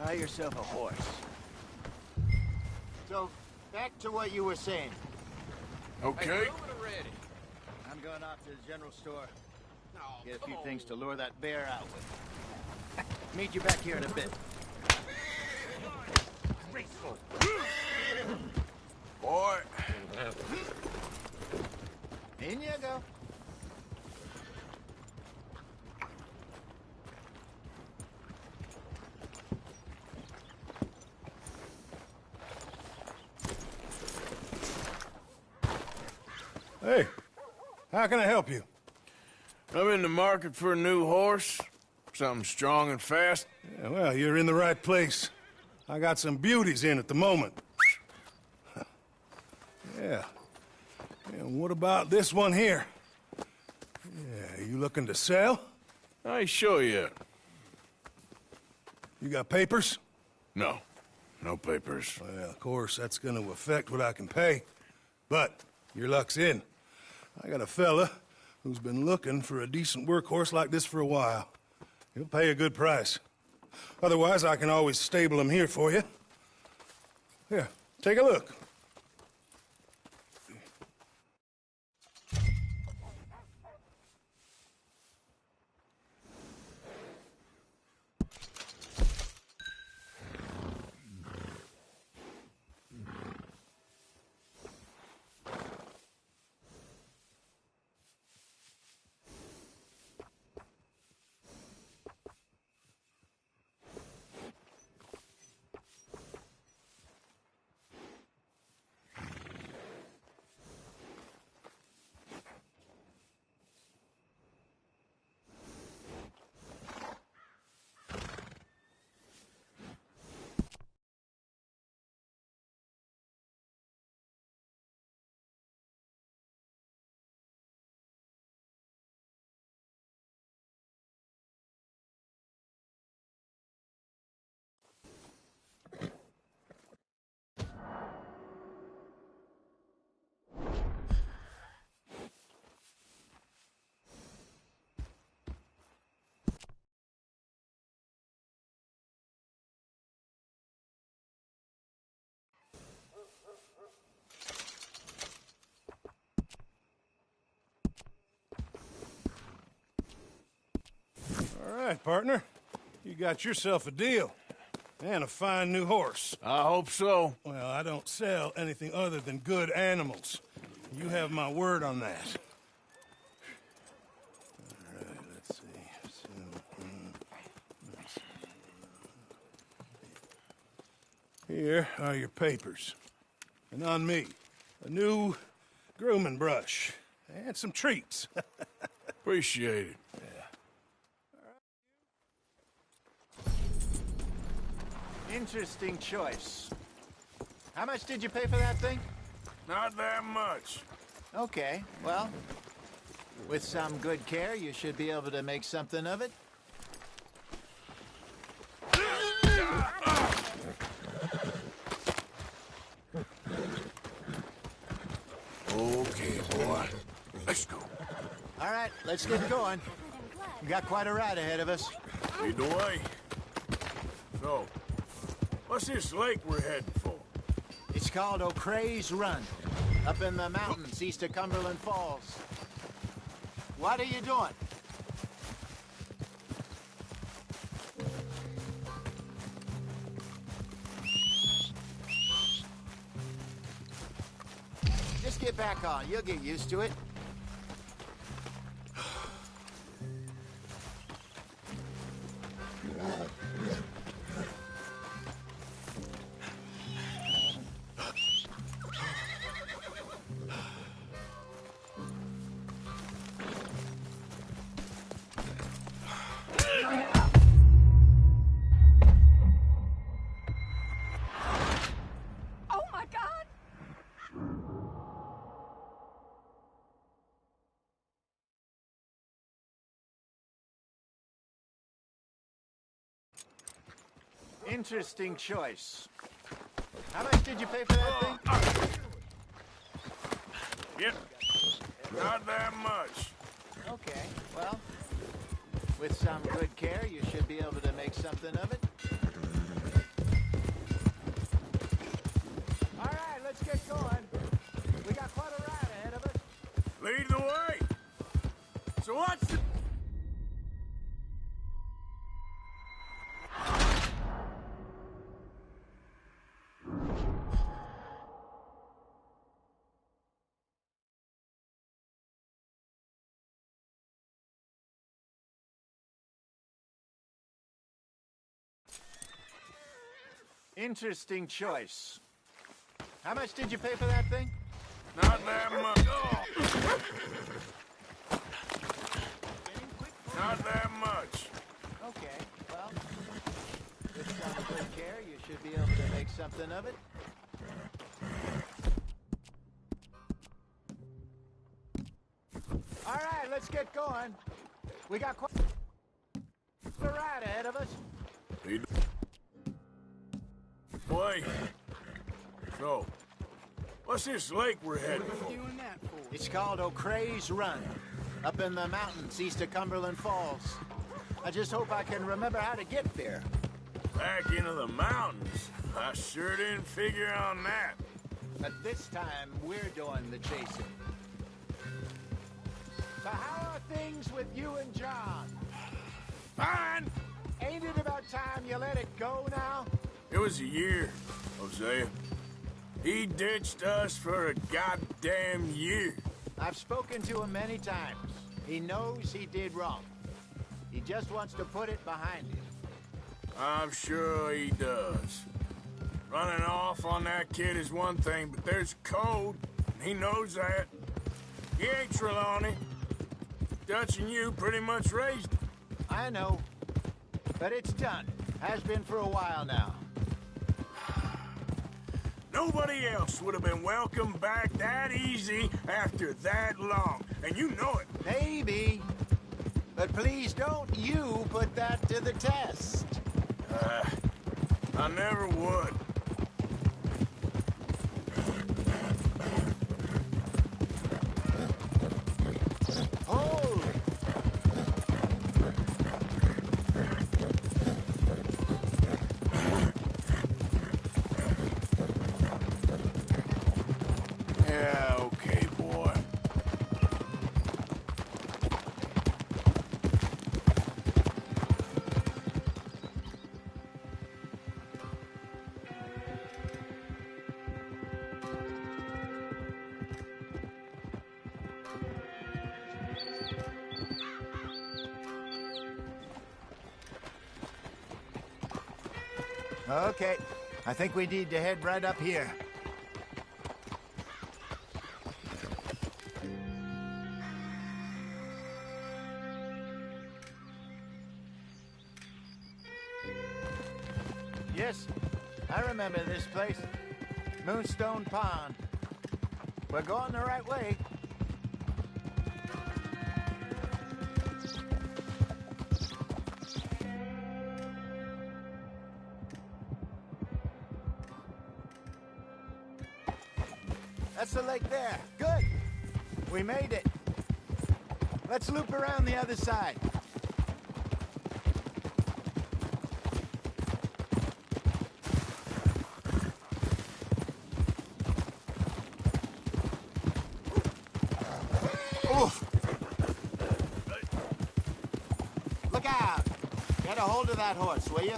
Buy yourself a horse. So, back to what you were saying. Okay. I'm going off to the general store. Get a few things to lure that bear out with. Meet you back here in a bit. Graceful. Boy. In you go. Hey, how can I help you? I'm in the market for a new horse. Something strong and fast. Yeah, well, you're in the right place. I got some beauties in at the moment. Yeah. And what about this one here? Yeah, you looking to sell? I ain't sure yet. You got papers? No. No papers. Well, of course, that's gonna affect what I can pay. But your luck's in. I got a fella who's been looking for a decent workhorse like this for a while. He'll pay a good price. Otherwise, I can always stable him here for you. Here, take a look. All right, partner. You got yourself a deal. And a fine new horse. I hope so. Well, I don't sell anything other than good animals. You have my word on that. All right, let's see. Here are your papers. And on me, a new grooming brush. And some treats. Appreciate it. Interesting choice. How much did you pay for that thing? Not that much. Okay, well, with some good care, you should be able to make something of it. Okay, boy. Let's go. All right, let's get going. We got quite a ride ahead of us. Lead the way. So, what's this lake we're heading for? It's called O'Creagh's Run, up in the mountains east of Cumberland Falls. What are you doing? Just get back on. You'll get used to it. Oh my God! Interesting choice. How much did you pay for that thing? Yep. Not that much. Okay, well, with some good care, you should be able to make something of it. All right, let's get going. We got quite a ride ahead of us. Lead the way. So what's the... Interesting choice. How much did you pay for that thing? Not that much. Oh. Not that much. Okay, well, with some good care, you should be able to make something of it. All right, let's get going. We got quite a ride ahead of us. Lead the way. So, what's this lake we're heading for? It's called O'Creagh's Run, up in the mountains east of Cumberland Falls. I just hope I can remember how to get there. Back into the mountains? I sure didn't figure on that. But this time, we're doing the chasing. So how are things with you and John? Fine! Ain't it about time you let it go now? It was a year, Hosea. He ditched us for a goddamn year. I've spoken to him many times. He knows he did wrong. He just wants to put it behind him. I'm sure he does. Running off on that kid is one thing, but there's code, and he knows that. He ain't Trelawney. Dutch and you pretty much raised him. I know. But it's done. Has been for a while now. Nobody else would have been welcomed back that easy after that long, and you know it. Maybe. But please don't you put that to the test. I never would. Hold! Yeah, okay, boy. Okay. I think we need to head right up here. Yes, I remember this place. Moonstone Pond. We're going the right way. That's the lake there. Good. We made it. Let's loop around the other side. Oof. Look out. Get a hold of that horse, will you?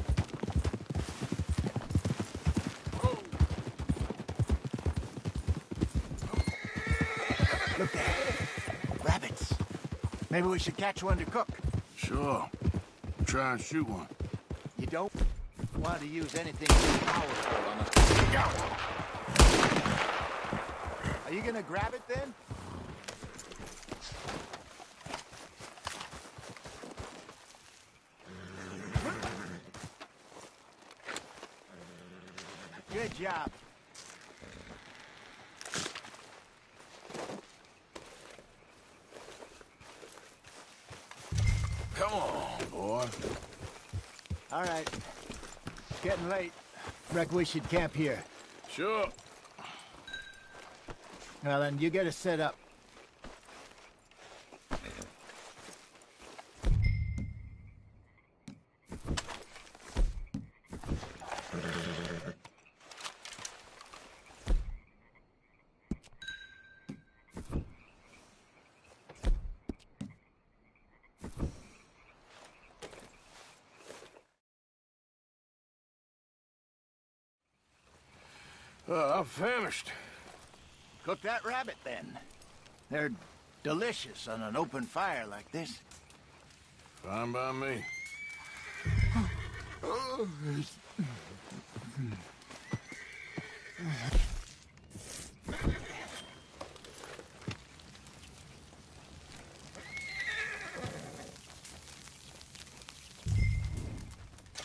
Look there. Rabbits. Maybe we should catch one to cook. Sure. Try and shoot one. You don't want to use anything too powerful on a... Are you gonna grab it then? Good job. Come on, boy. All right. It's getting late. Reckon we should camp here. Sure. Well, then you get us set up. I'm famished. Cook that rabbit, then. They're delicious on an open fire like this. Fine by me.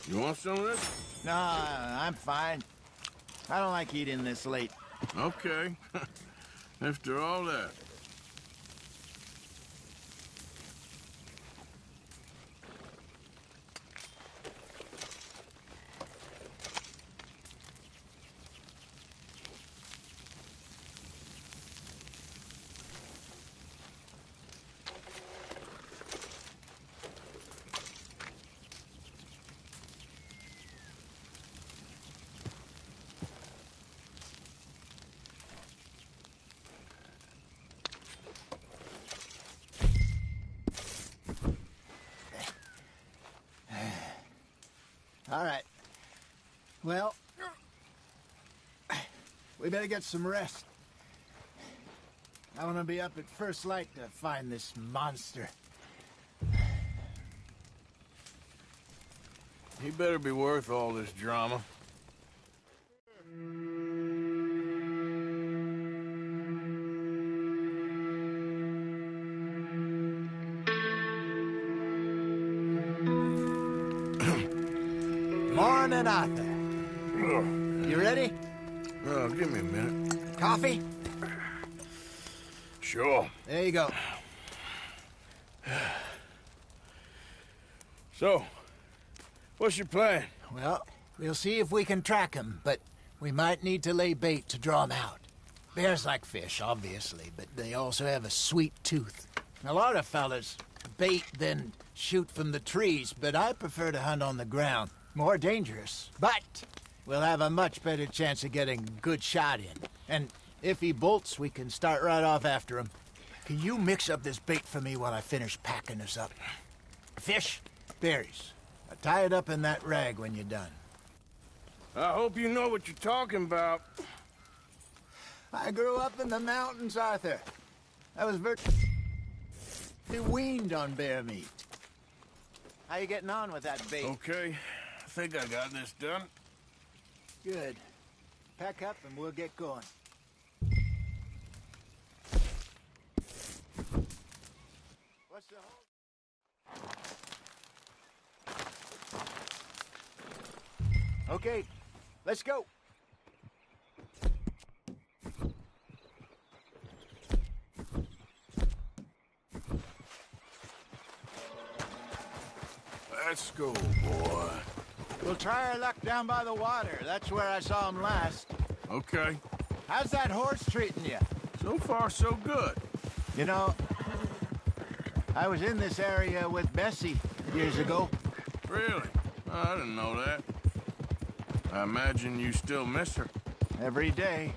You want some of this? No, I'm fine. I don't like eating this late. Okay. After all that. All right. Well, we better get some rest. I want to be up at first light to find this monster. He better be worth all this drama. Morning, Arthur. You ready? Give me a minute. Coffee? Sure. There you go. So, what's your plan? Well, we'll see if we can track him, but we might need to lay bait to draw him out. Bears like fish, obviously, but they also have a sweet tooth. A lot of fellas bait, then shoot from the trees, but I prefer to hunt on the ground. More dangerous, but we'll have a much better chance of getting a good shot in. And if he bolts, we can start right off after him. Can you mix up this bait for me while I finish packing this up? Fish, berries. Tie it up in that rag when you're done. I hope you know what you're talking about. I grew up in the mountains, Arthur. I was virtually weaned on bear meat. How you getting on with that bait? Okay, I think I got this done. Good. Pack up and we'll get going. What's the whole... Okay, let's go. Let's go, boy. We'll try our luck down by the water. That's where I saw him last. Okay. How's that horse treating you? So far, so good. You know, I was in this area with Bessie years ago. Really? I didn't know that. I imagine you still miss her. Every day.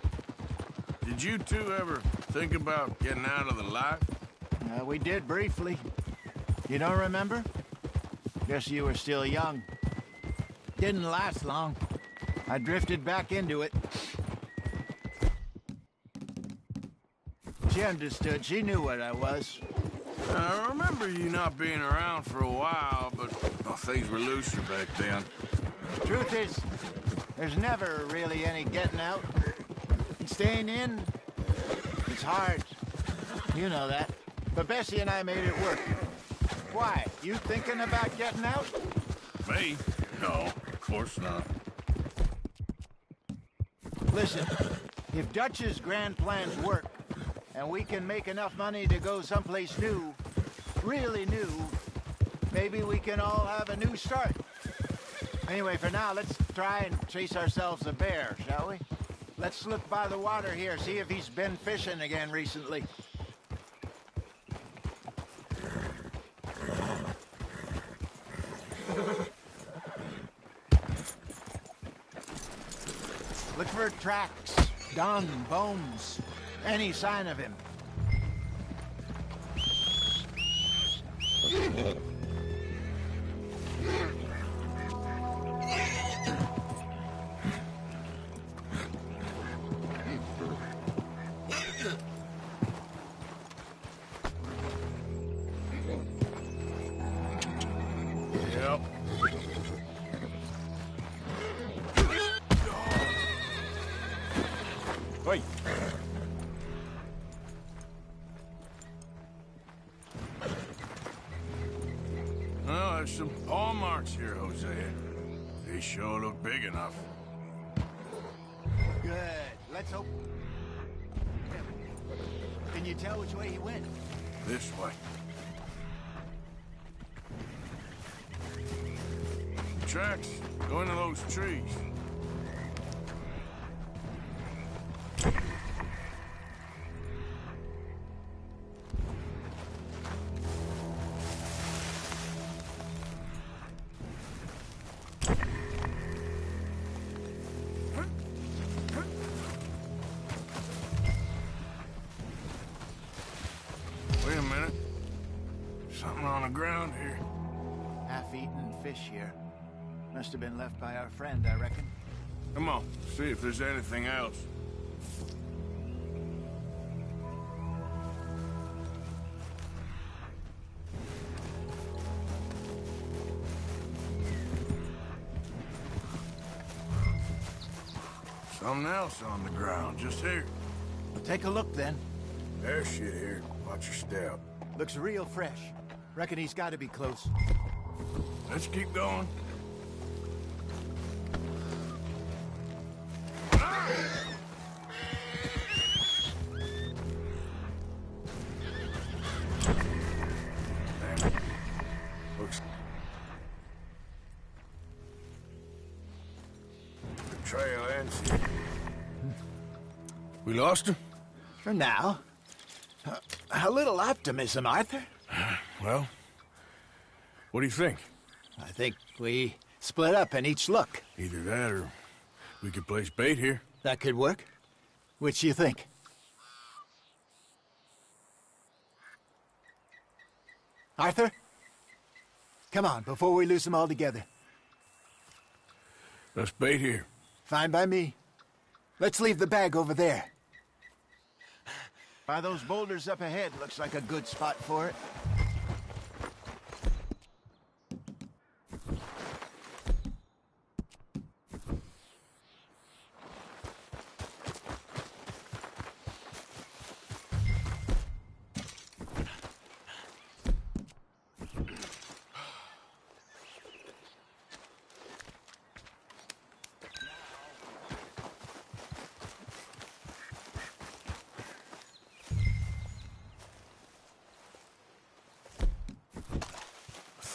Did you two ever think about getting out of the life? We did briefly. You don't remember? Guess you were still young. Didn't last long. I drifted back into it. She understood. She knew what I was. I remember you not being around for a while, but things were looser back then. Truth is, there's never really any getting out. And staying in, it's hard. You know that. But Bessie and I made it work. Why? You thinking about getting out? Me? No, of course not. Listen, if Dutch's grand plans work, and we can make enough money to go someplace new, really new, maybe we can all have a new start. Anyway, for now, let's try and chase ourselves a bear, shall we? Let's look by the water here, see if he's been fishing again recently. Look for tracks, dung, bones, any sign of him. Yep. Wait. Well, there's some paw marks here, Hosea. They sure look big enough. Good. Let's hope. Can you tell which way he went? This way. Tracks. Go into those trees. Wait a minute. Something on the ground here. Half-eaten fish here. Must have been left by our friend, I reckon. Come on, see if there's anything else. Something else on the ground, just here. Well, take a look, then. There's shit here. Watch your step. Looks real fresh. Reckon he's got to be close. Let's keep going. Damn it. Looks... The trail ends here. We lost him? For now. A little optimism, Arthur. Well, what do you think? I think we split up and each look. Either that or we could place bait here. That could work. Which you think? Arthur? Come on, before we lose them all together. Let's bait here. Fine by me. Let's leave the bag over there. By those boulders up ahead, looks like a good spot for it.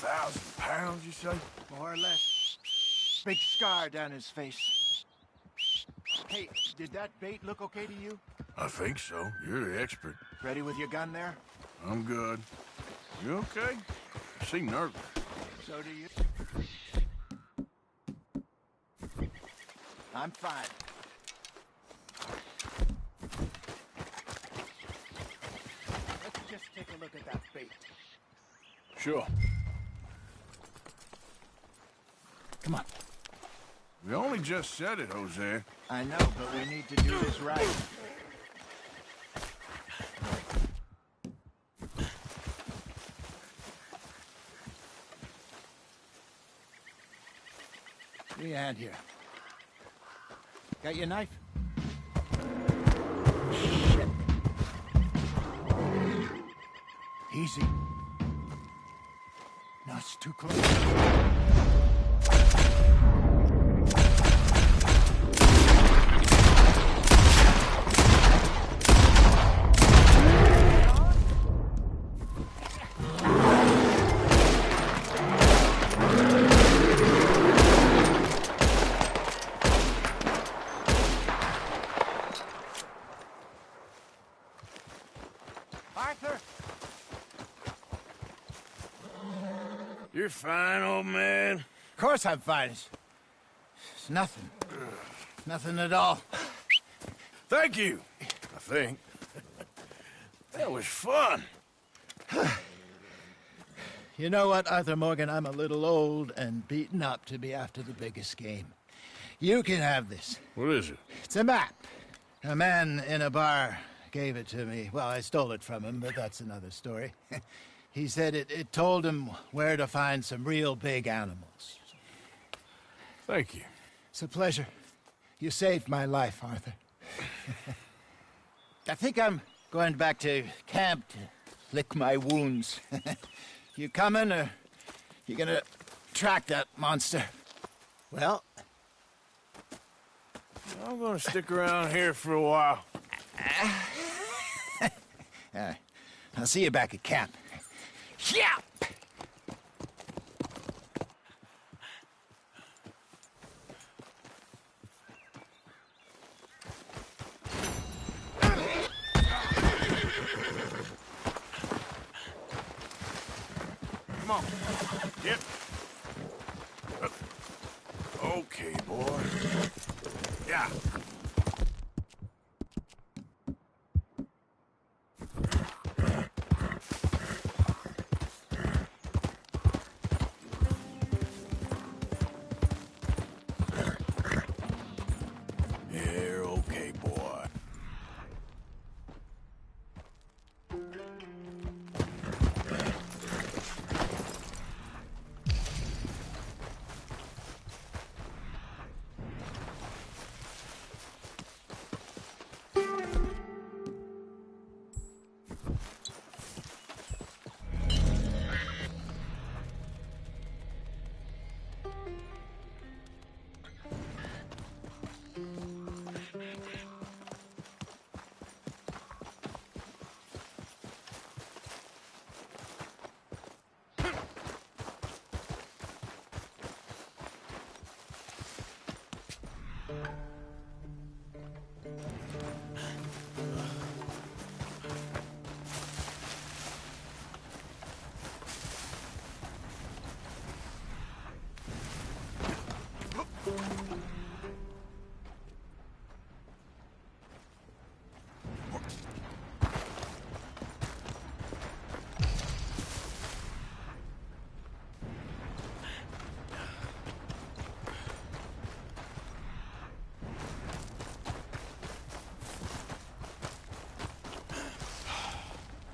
£1,000, you say? More or less. Big scar down his face. Hey, did that bait look okay to you? I think so. You're the expert. Ready with your gun there? I'm good. You okay? You seem nervous. So do you. I'm fine. Let's just take a look at that bait. Sure. Come on. We only just said it, Jose. I know, but we need to do this right. Give me a hand here. Got your knife? Shit. Easy. No, it's too close. Arthur! You're fine, old man. Of course I'm fine. It's nothing. Nothing at all. Thank you, I think. That was fun. You know what, Arthur Morgan? I'm a little old and beaten up to be after the biggest game. You can have this. What is it? It's a map. A man in a bar gave it to me. Well, I stole it from him, but that's another story. He said it told him where to find some real big animals. Thank you. It's a pleasure. You saved my life, Arthur. I think I'm going back to camp to lick my wounds. You coming, or you gonna track that monster? Well, I'm gonna stick around here for a while. I'll see you back at camp. Yeah! Come on. Yep. Okay, boy. Yeah.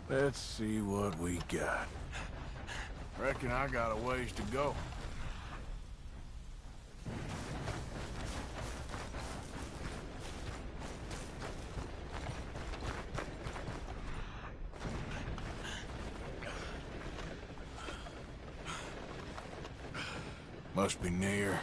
Let's see what we got. Reckon I got a ways to go. Must be near.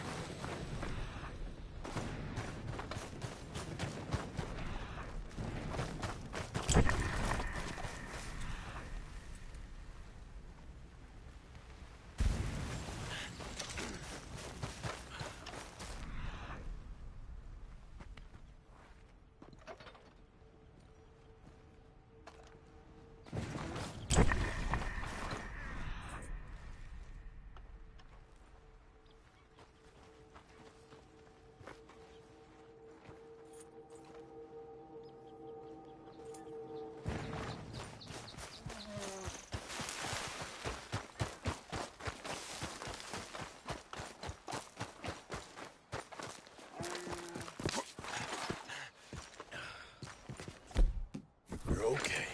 You're okay.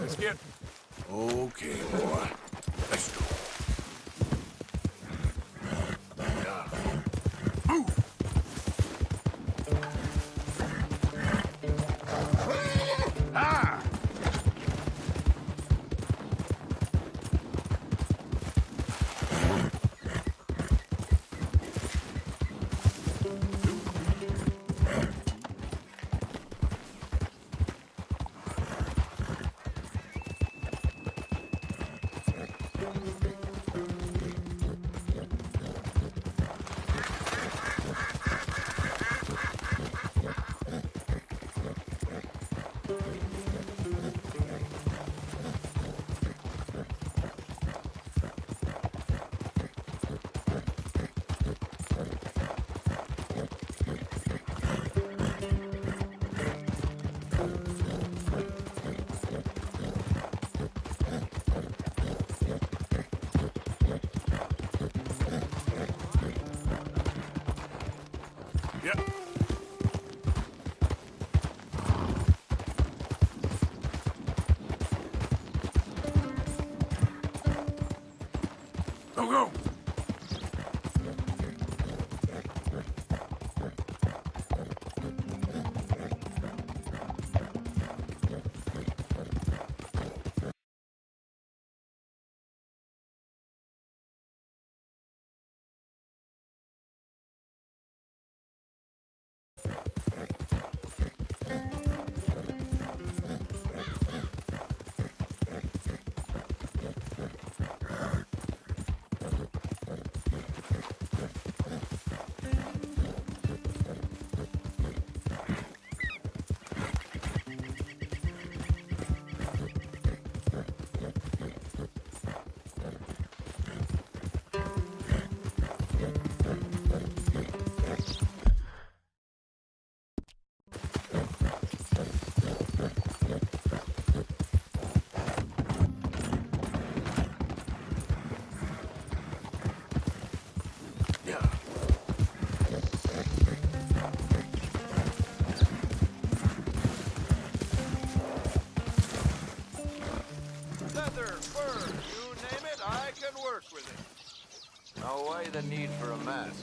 Let's get... Okay, boy. Let's go. Go, go! Leather, fur, you name it, I can work with it. Now why the need for a mask?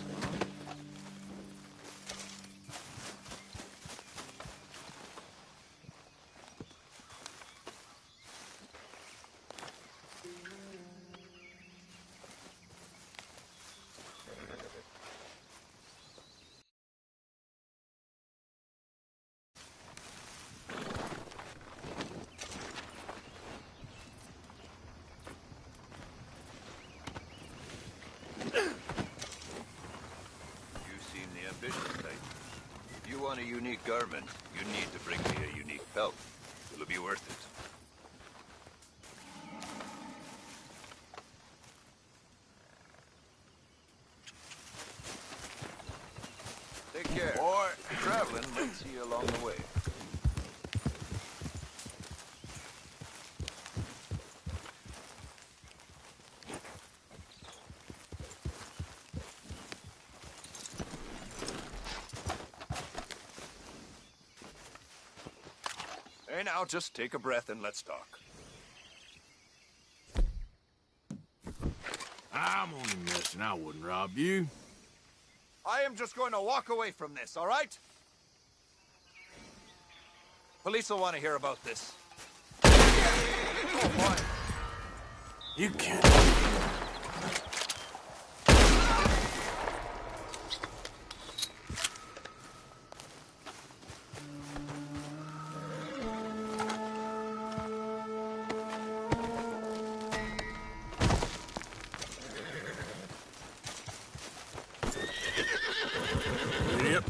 If you want a unique garment, you need to bring me a unique pelt. It'll be worth it. Take care. Boy, if you're traveling, let's see you along the way. Hey, now, just take a breath and let's talk. I'm only messing. I wouldn't rob you. I am just going to walk away from this, all right? Police will want to hear about this. Oh, boy. You can't. Yep.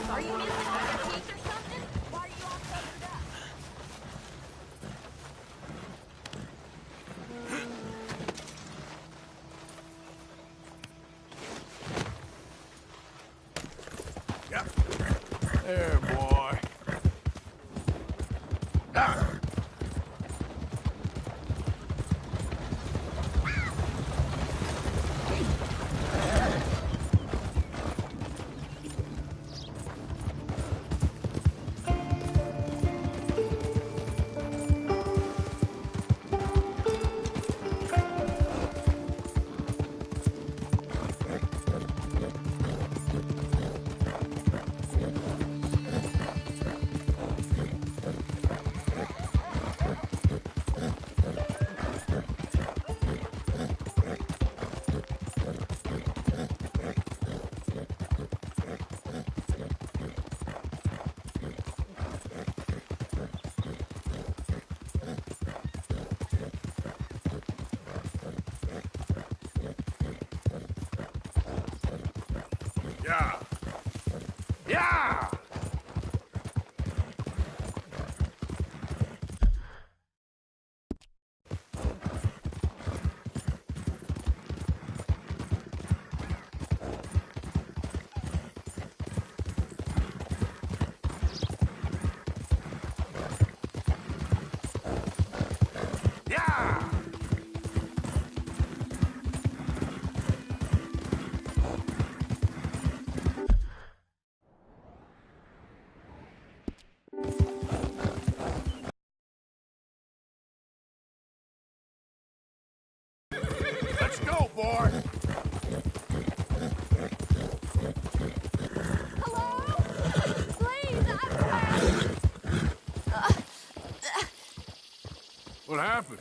Are you missing your teeth or something? Why are you all covered up? Yeah. There, boy. Ah. Yeah. Yeah! What happened?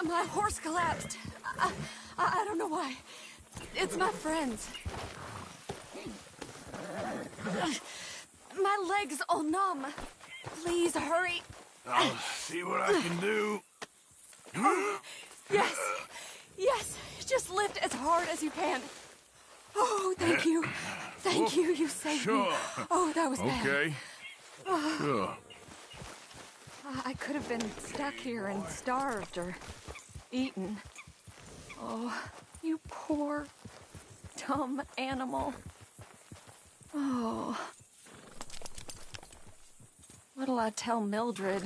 My horse collapsed. I don't know why. It's my friends. My leg's all numb. Please hurry. I'll see what I can do. Yes. Yes. Just lift as hard as you can. Oh, thank you. Thank you. You saved me. Oh, that was bad. Okay. Sure. I could have been stuck here and starved or eaten. Oh, you poor, dumb animal. Oh. What'll I tell Mildred?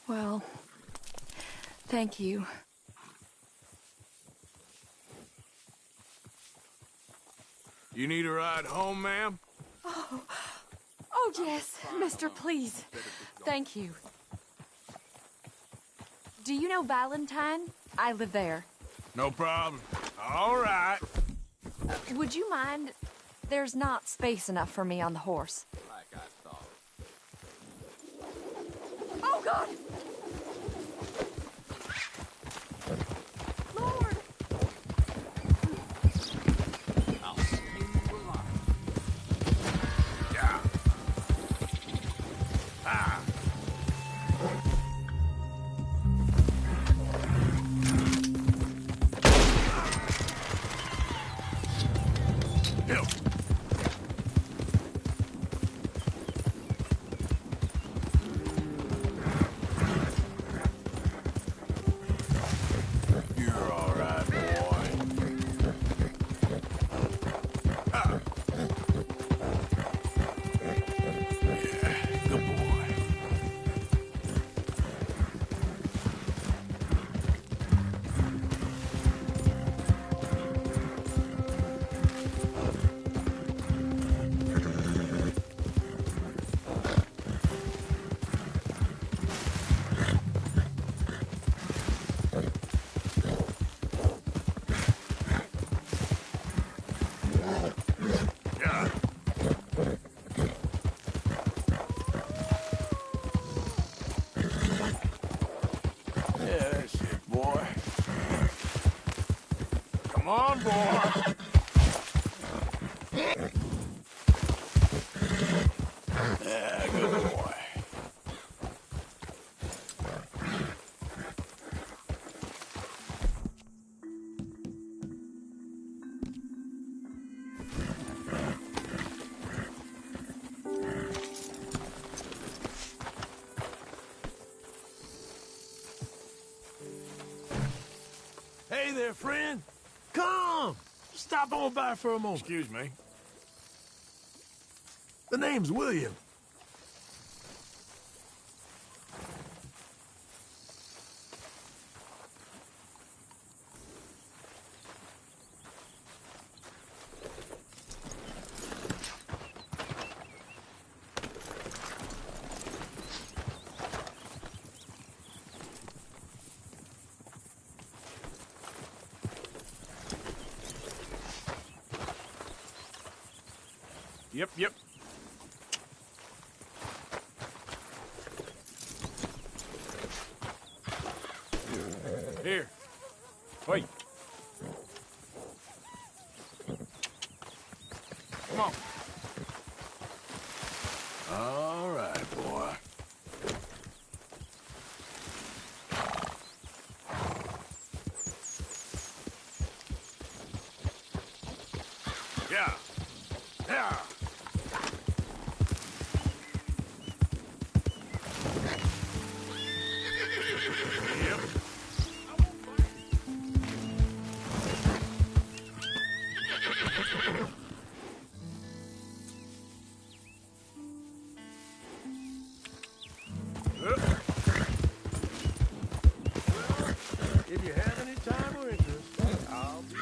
Well, thank you. You need a ride home, ma'am? Oh, yes, mister, please. Thank you. Do you know Valentine? I live there. No problem. All right. Would you mind? There's not space enough for me on the horse. Like I thought. Oh, God! Lord! I'll skin you alive. Yeah. Ah. Help. You're all right, boy. Ah. Yeah, good boy. Yeah. Yeah, that's it, boy. Come on, boy. Yeah, good boy. Hey there, friend. Come! Stop on by for a moment. Excuse me. The name's William. Yep. Here. Wait. Come on. All right, boy. Yeah. Yeah. Yep. If you have any time or interest, I'll be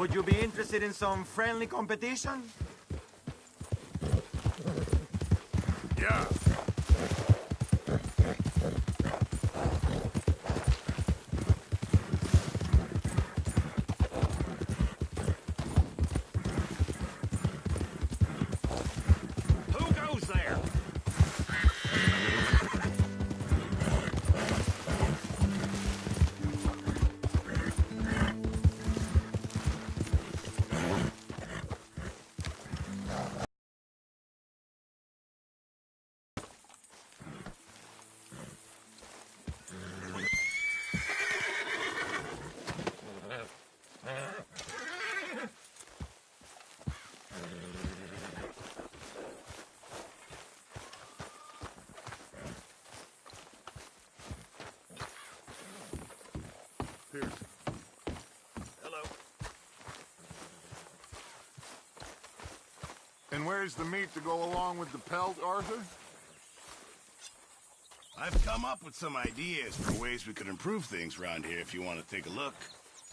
Would you be interested in some friendly competition? Yeah. Who goes there? Here. Hello. And where's the meat to go along with the pelt, Arthur? I've come up with some ideas for ways we could improve things around here if you want to take a look.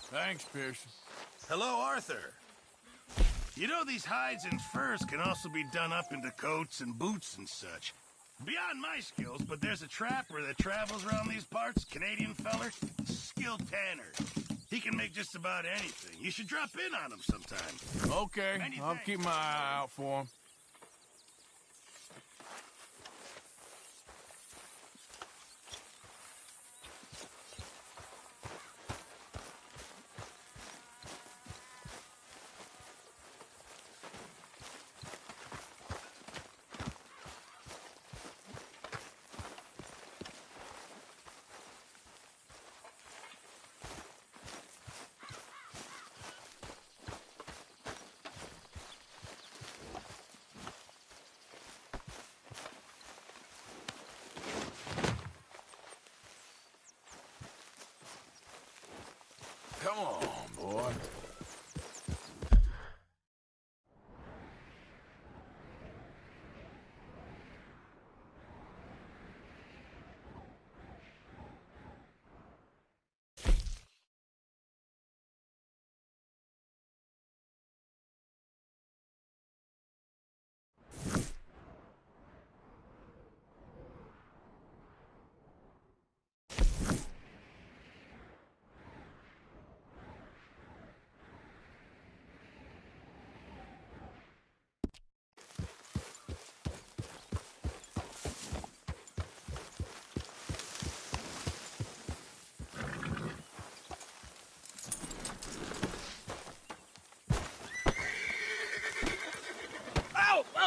Thanks, Pearson. Hello, Arthur. You know these hides and furs can also be done up into coats and boots and such. Beyond my skills, but there's a trapper that travels around these parts, Canadian feller, skilled tanner. He can make just about anything. You should drop in on him sometime. Okay, I'll keep my eye out for him. Come on, boy.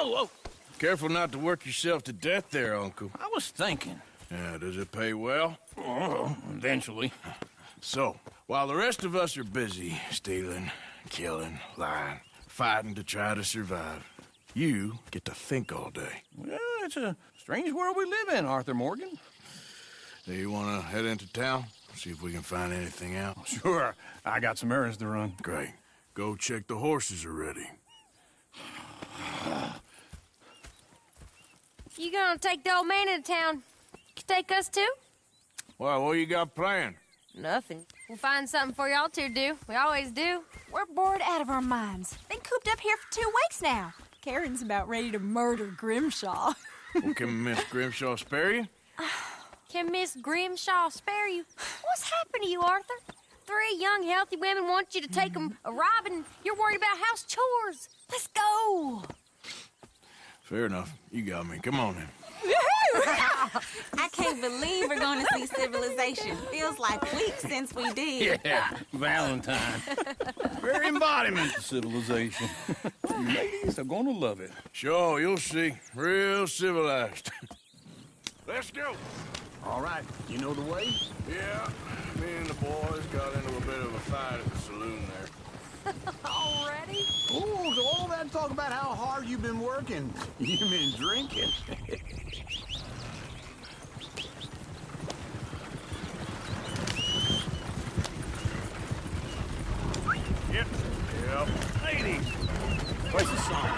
Whoa! Careful not to work yourself to death there, Uncle. I was thinking. Yeah, does it pay well? Oh, eventually. So, while the rest of us are busy stealing, killing, lying, fighting to try to survive, you get to think all day. Well, it's a strange world we live in, Arthur Morgan. Do you want to head into town? See if we can find anything out? Sure. I got some errands to run. Great. Go check the horses are ready. You gonna take the old man into town? You take us too? Well, what you got planned? Nothing. We'll find something for y'all to do. We always do. We're bored out of our minds. Been cooped up here for 2 weeks now. Karen's about ready to murder Grimshaw. Well, can Miss Grimshaw spare you? Can Miss Grimshaw spare you? What's happened to you, Arthur? 3 young, healthy women want you to take them a robbing. You're worried about house chores. Let's go. Fair enough. You got me. Come on then. I can't believe we're going to see civilization. Feels like weeks since we did. Yeah, Valentine. Very embodiment of civilization. Ladies are gonna love it. Sure, you'll see. Real civilized. Let's go. All right, you know the way? Yeah, me and the boys got into a bit of a fight at the saloon there. Already? Oh, so all that talk about how hard you've been working. You've been drinking. Yep. Ladies, where's the song?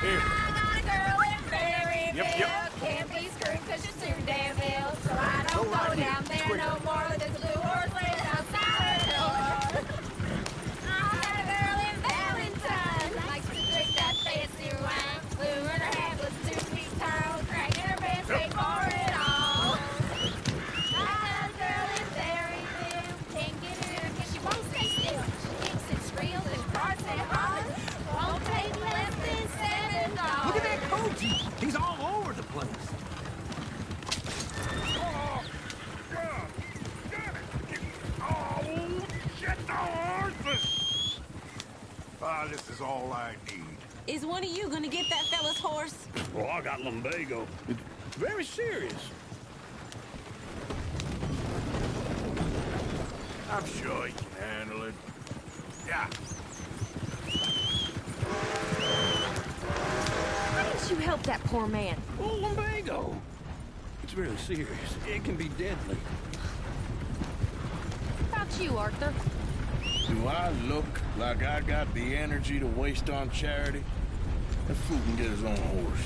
Here. Yep. Can't be screwed because you're too damn ill. So I don't go down there no more. There's a blue horse laying outside her door. is all I need. Is one of you gonna get that fella's horse? Well, I got lumbago. It's very serious. I'm sure he can handle it. Yeah. Why didn't you help that poor man? Oh, lumbago. It's really serious. It can be deadly. How about you, Arthur? Do I look like I got the energy to waste on charity? That fool can get his own horse.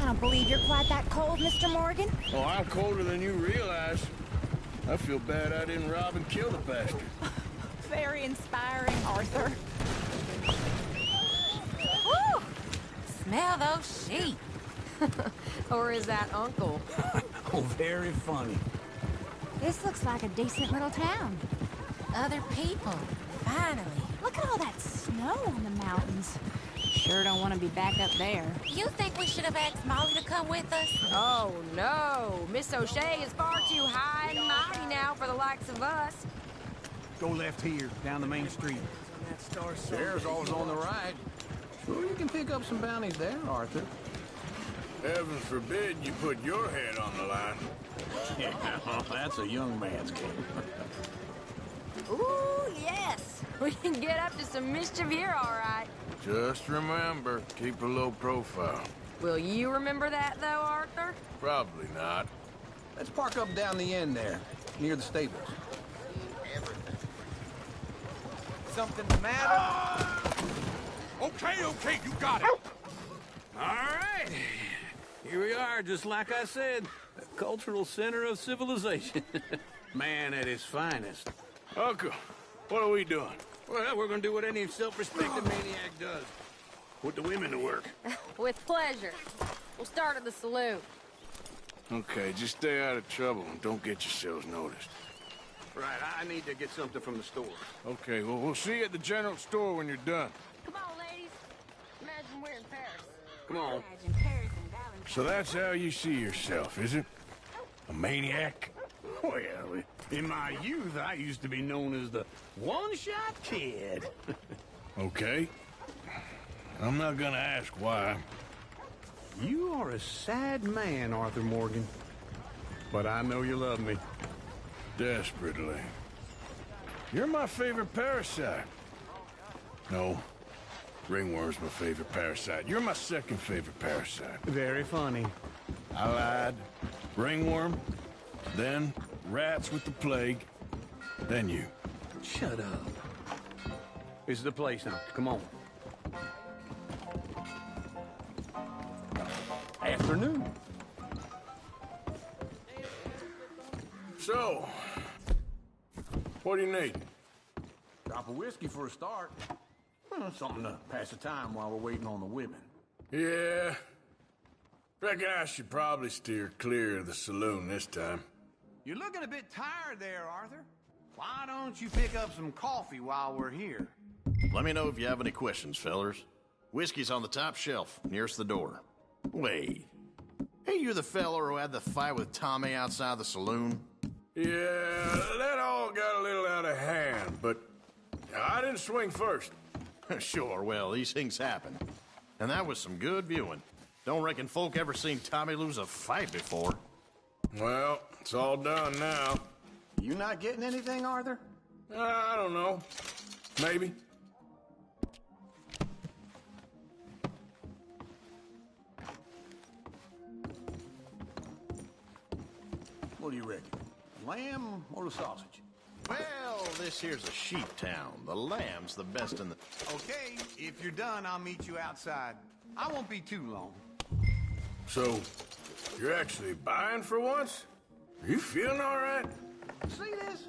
I don't believe you're quite that cold, Mr. Morgan. Oh, I'm colder than you realize. I feel bad I didn't rob and kill the bastard. Very inspiring, Arthur. Woo! Smell those sheep. Or is that Uncle? Oh, very funny. This looks like a decent little town. Other people, finally. Look at all that snow on the mountains. Sure don't want to be back up there. You think we should have asked Molly to come with us? Oh, no. Miss O'Shea is far too high and mighty now for the likes of us. Go left here, down the main street. There's always on the right. Sure, you can pick up some bounties there, Arthur. Heaven forbid you put your head on the line. Yeah, that's a young man's game. Ooh, yes. We can get up to some mischief here, all right. Just remember, keep a low profile. Will you remember that, though, Arthur? Probably not. Let's park up down the end there, near the stables. Something the matter? Okay, you got it. All right. Here we are, just like I said. The cultural center of civilization. Man at his finest. Uncle, what are we doing? Well, we're gonna do what any self-respecting maniac does. Put the women to work. With pleasure. We'll start at the saloon. Okay, just stay out of trouble and don't get yourselves noticed. Right, I need to get something from the store. Okay, well, we'll see you at the general store when you're done. Come on, ladies. Imagine we're in Paris. Come on. Imagine Paris and Valentine. So that's how you see yourself, is it? A maniac? Well, in my youth, I used to be known as the one-shot kid. Okay. I'm not gonna ask why. You are a sad man, Arthur Morgan. But I know you love me. Desperately. You're my favorite parasite. No. Ringworm's my favorite parasite. You're my second favorite parasite. Very funny. I lied. Ringworm, then rats with the plague, then you. Shut up. This is the place now. Come on. Afternoon. So, what do you need? Drop of whiskey for a start. Well, something to pass the time while we're waiting on the women. Yeah. Reckon I should probably steer clear of the saloon this time. You're looking a bit tired there, Arthur. Why don't you pick up some coffee while we're here? Let me know if you have any questions, fellers. Whiskey's on the top shelf, nearest the door. Wait. Hey, you the feller who had the fight with Tommy outside the saloon? Yeah, that all got a little out of hand, but I didn't swing first. Sure, well, these things happen. And that was some good viewing. Don't reckon folk ever seen Tommy lose a fight before. Well, it's all done now. You not getting anything, Arthur? I don't know. Maybe. What do you reckon? Lamb or the sausage? Well, this here's a sheep town. The lamb's the best in the... Okay, if you're done, I'll meet you outside. I won't be too long. So, you're actually buying for once? Are you feeling all right? See this?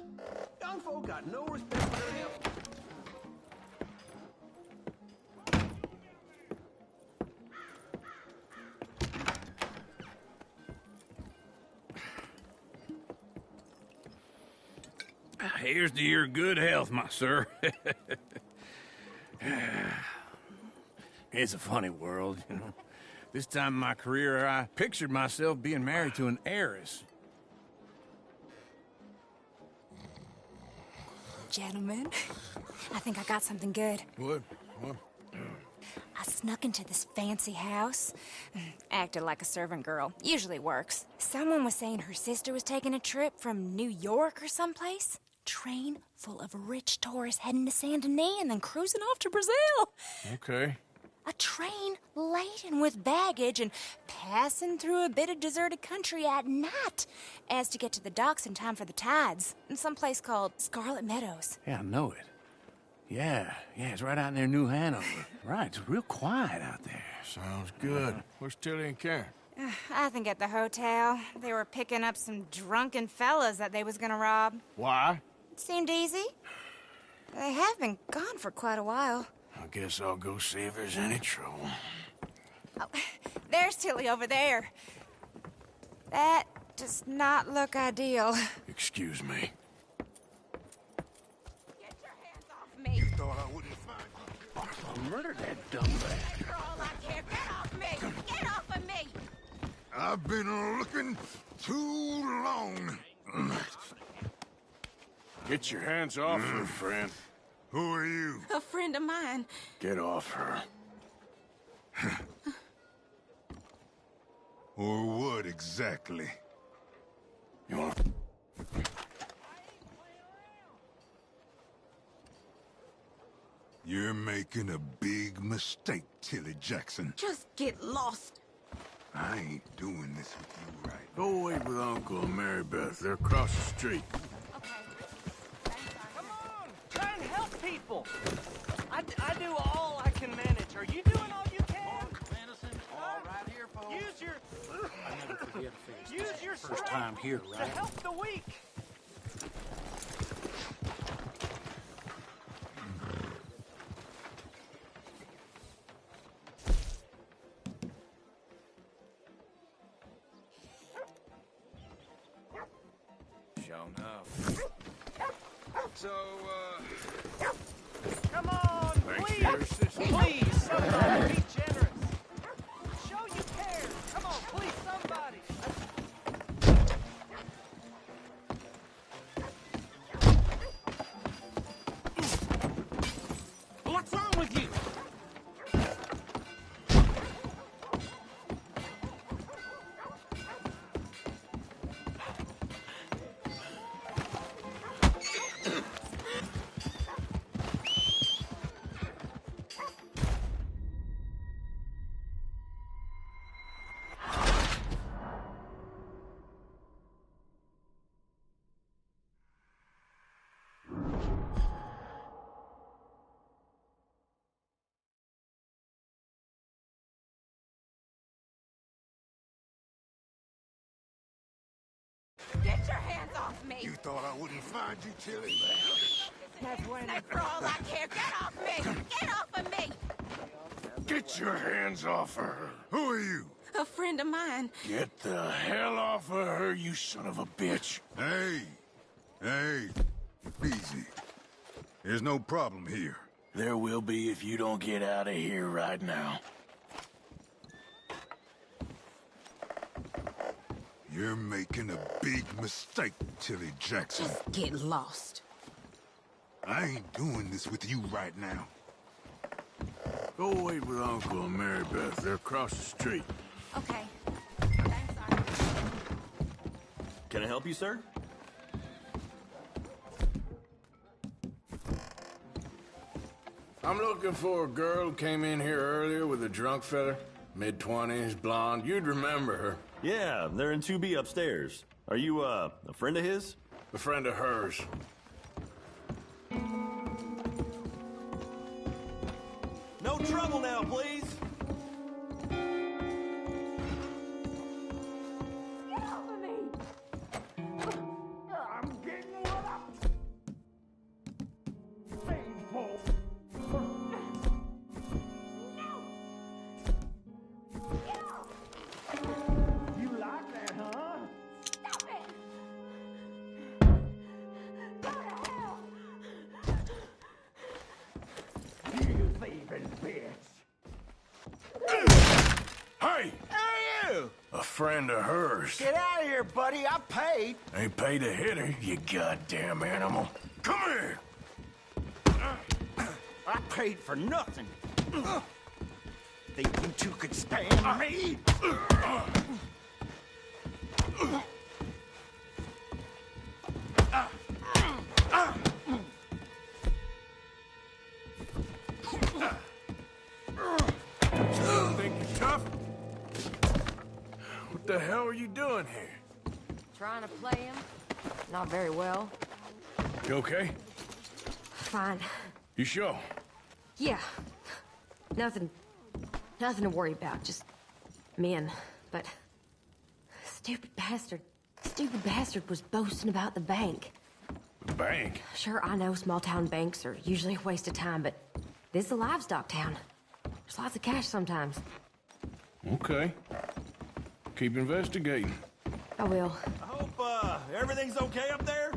Young folk got no respect for their health. Here's to your good health, my sir. It's a funny world, you know. This time in my career, I pictured myself being married to an heiress. Gentlemen, I think I got something good. What? I snuck into this fancy house. Acted like a servant girl. Usually works. Someone was saying her sister was taking a trip from New York or someplace. Train full of rich tourists heading to Saint Denis and then cruising off to Brazil. Okay. A train laden with baggage and passing through a bit of deserted country at night as to get to the docks in time for the tides in some place called Scarlet Meadows. Yeah, I know it. Yeah, it's right out near New Hanover. Right, it's real quiet out there. Sounds good. Where's Tilly and Karen? I think at the hotel. They were picking up some drunken fellas that they was gonna rob. Why? It seemed easy. They have been gone for quite a while. I guess I'll go see if there's any trouble. Oh, there's Tilly over there. That does not look ideal. Excuse me. Get your hands off me. You thought I wouldn't find you. I'll murder that dumbass. For all I care, get off me! Get off of me! I've been looking too long. Get your hands off her, friend. Who are you? A friend of mine. Get off her. Or what exactly? You want? You're making a big mistake, Tilly Jackson. Just get lost. I ain't doing this with you right. Go away with Uncle and Mary Beth. They're across the street. Come on, try and help people. I do all I can manage. Are you doing all you can? All right here, folks. Use your I never forget a face. use your First strength time here, to right? help the weak. Shown enough. So, Come on, thanks for your please. assistance. Please, somebody be generous. Show you care. Come on, please, somebody. What's wrong with you? Get your hands off me! You thought I wouldn't find you, Tilly? That's when... For all I care, get off me! Get off of me! Get your hands off her. Who are you? A friend of mine. Get the hell off of her, you son of a bitch. Hey, easy. There's no problem here. There will be if you don't get out of here right now. You're making a big mistake, Tilly Jackson. Just get lost. I ain't doing this with you right now. Go away with Uncle and Mary Beth. They're across the street. Okay. Can I help you, sir? I'm looking for a girl who came in here earlier with a drunk fella. Mid-20s, blonde. You'd remember her. Yeah, they're in 2B upstairs. Are you, a friend of his? A friend of hers. No trouble now, please. Get off of me! I'm getting lit up. Faithful. You like that, huh? Stop it! Go to hell! You thieving bitch. Hey! Hey, you! A friend of hers. Get out of here, buddy. I paid. Ain't paid to hit her, you goddamn animal. Come here! I paid for nothing. Think you two could stand me? Think you're tough? What the hell are you doing here? Trying to play him. Not very well. You okay? Fine. You sure? Yeah. Nothing to worry about. Just men. But stupid bastard was boasting about the bank. The bank? Sure, I know small town banks are usually a waste of time, but this is a livestock town. There's lots of cash sometimes. Okay. Keep investigating. I will. I hope, everything's okay up there?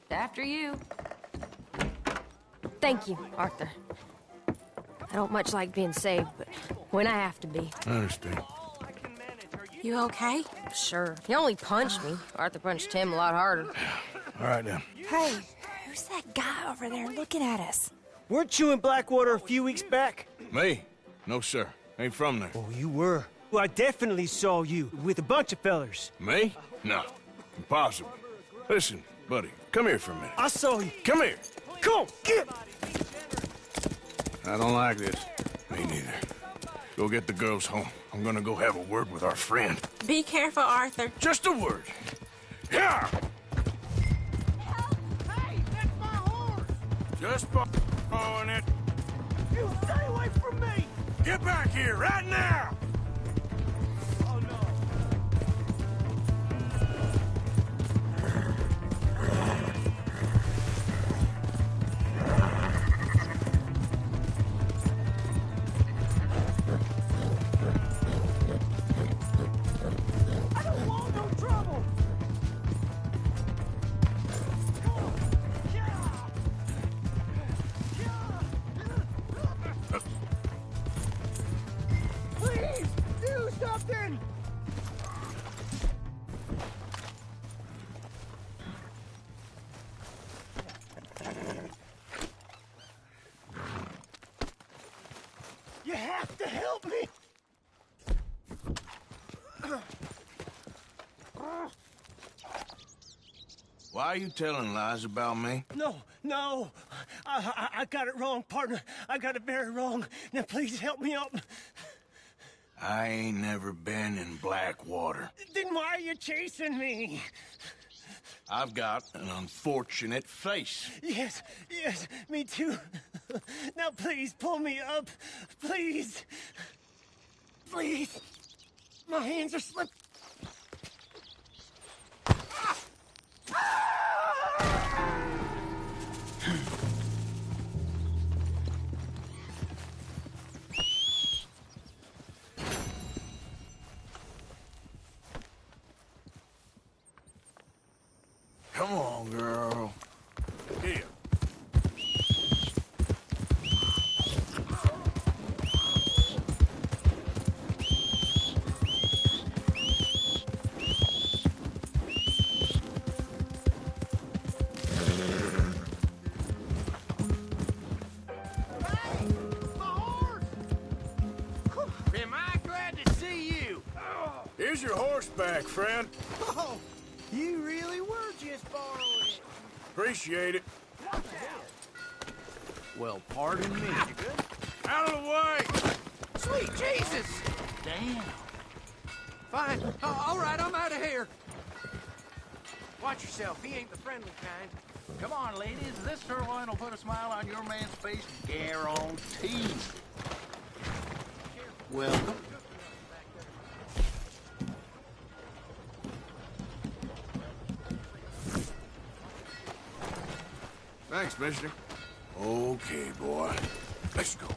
After you. Thank you, Arthur. I don't much like being saved, but when I have to be. I understand. You okay? Sure. He only punched me. Arthur punched him a lot harder. All right, then. Hey, who's that guy over there looking at us? Weren't you in Blackwater a few weeks back? Me? No, sir. Ain't from there. Oh, you were. Well, I definitely saw you with a bunch of fellers. Me? No. Impossible. Listen, buddy, come here for a minute. I saw you. Come here. Come on, get! I don't like this. Me neither. Go get the girls home. I'm gonna go have a word with our friend. Be careful, Arthur. Just a word. Yeah! Hey, that's my horse! Just borrowing it. You stay away from me! Get back here right now! Oh, no. I don't want no trouble! Please, do something! You have to help me! Why are you telling lies about me? No. I got it wrong, partner. I got it very wrong. Now, please help me up. I ain't never been in Blackwater. Then why are you chasing me? I've got an unfortunate face. Yes, me too. Now, please, pull me up. Please. Please. My hands are slipping. Come on, girl. Here. Am I glad to see you? Here's your horse back, friend. Oh, you really were just borrowing it. Appreciate it. Well, pardon me. You good? Out of the way! Sweet Jesus! Damn. Fine. All right, I'm out of here. Watch yourself. He ain't the friendly kind. Come on, ladies. This sirloin will put a smile on your man's face, guaranteed. Welcome. Thanks, mister. Okay, boy. Let's go.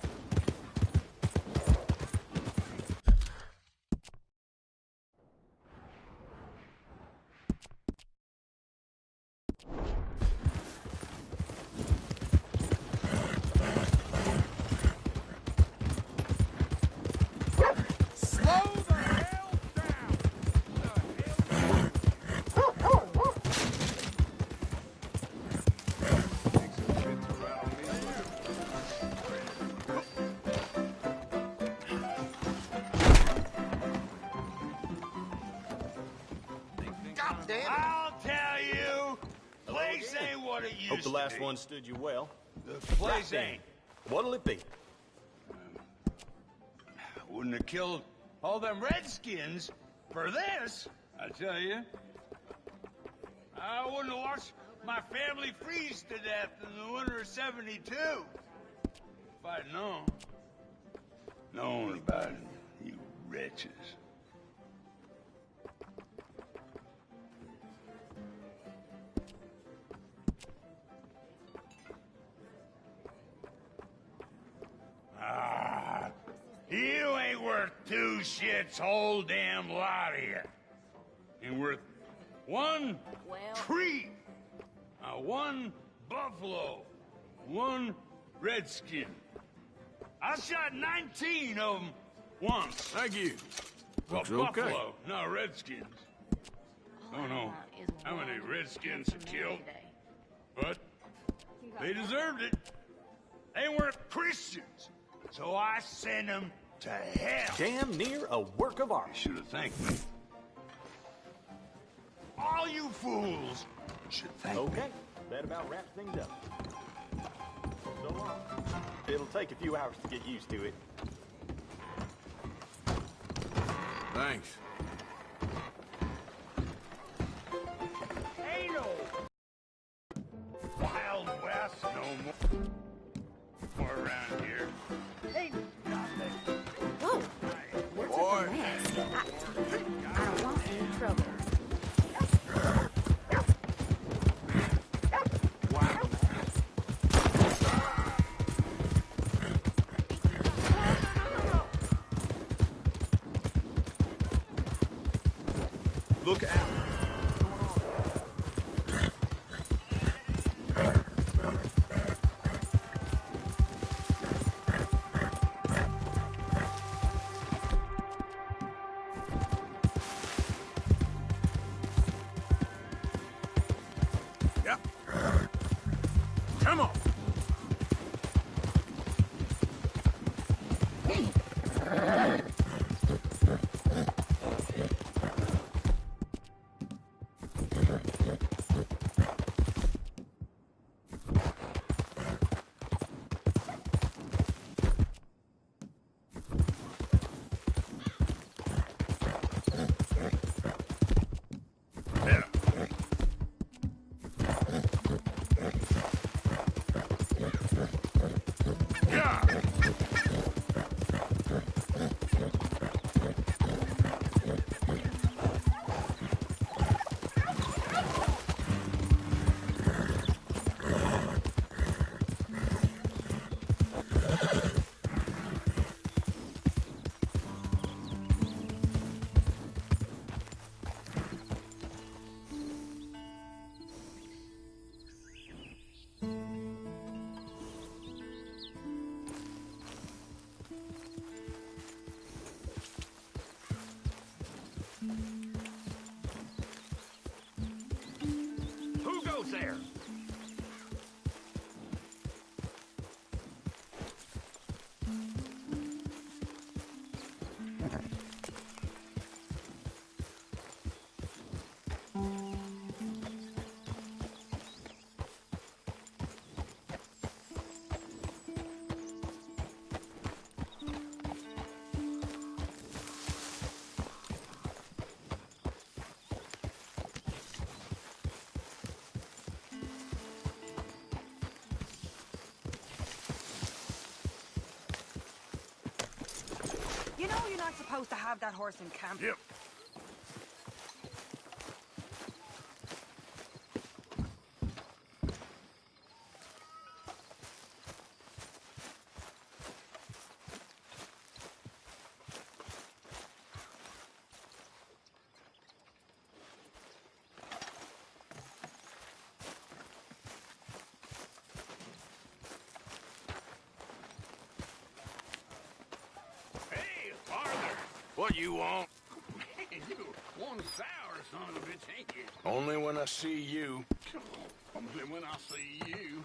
damn it. I'll tell you, place ain't what it used Hope the to last be. one stood you well. The place ain't. What'll it be? Wouldn't have killed all them redskins for this, I tell you. I wouldn't have watched my family freeze to death in the winter of '72. If I'd known about it, you wretches. Ah, you ain't worth two shits, whole damn lot of you. Ain't worth one tree, one buffalo, one redskin. I shot 19 of them once. Thank you. Well, Looks okay. buffalo, not redskins. Don't know how many redskins I killed, but they deserved it. They weren't Christians, so I sent them to hell. Damn near a work of art. You should have thanked me. All you fools should thank me. Okay, that about wraps things up. So long. It'll take a few hours to get used to it. Thanks. Ain't no Wild West no more around here. Ain't nothing. Whoa! What's Boy. up the mess? I don't want any trouble. Look out. Yep. Come on. Who goes there? You know you're not supposed to have that horse in camp. Yep. What you want? Man, you one sour son of a bitch, ain't you? Only when I see you. Only when I see you.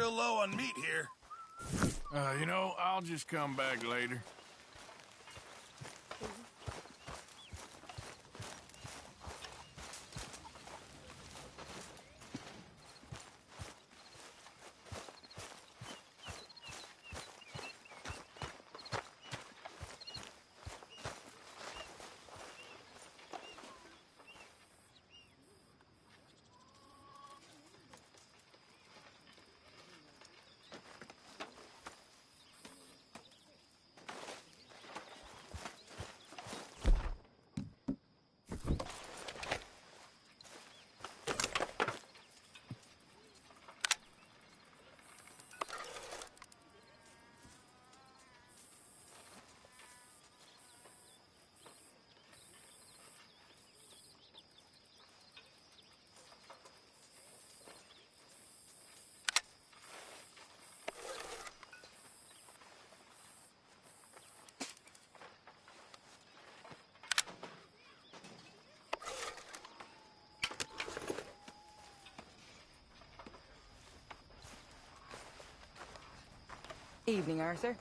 real low on meat here. You know, I'll just come back later. Evening, Arthur.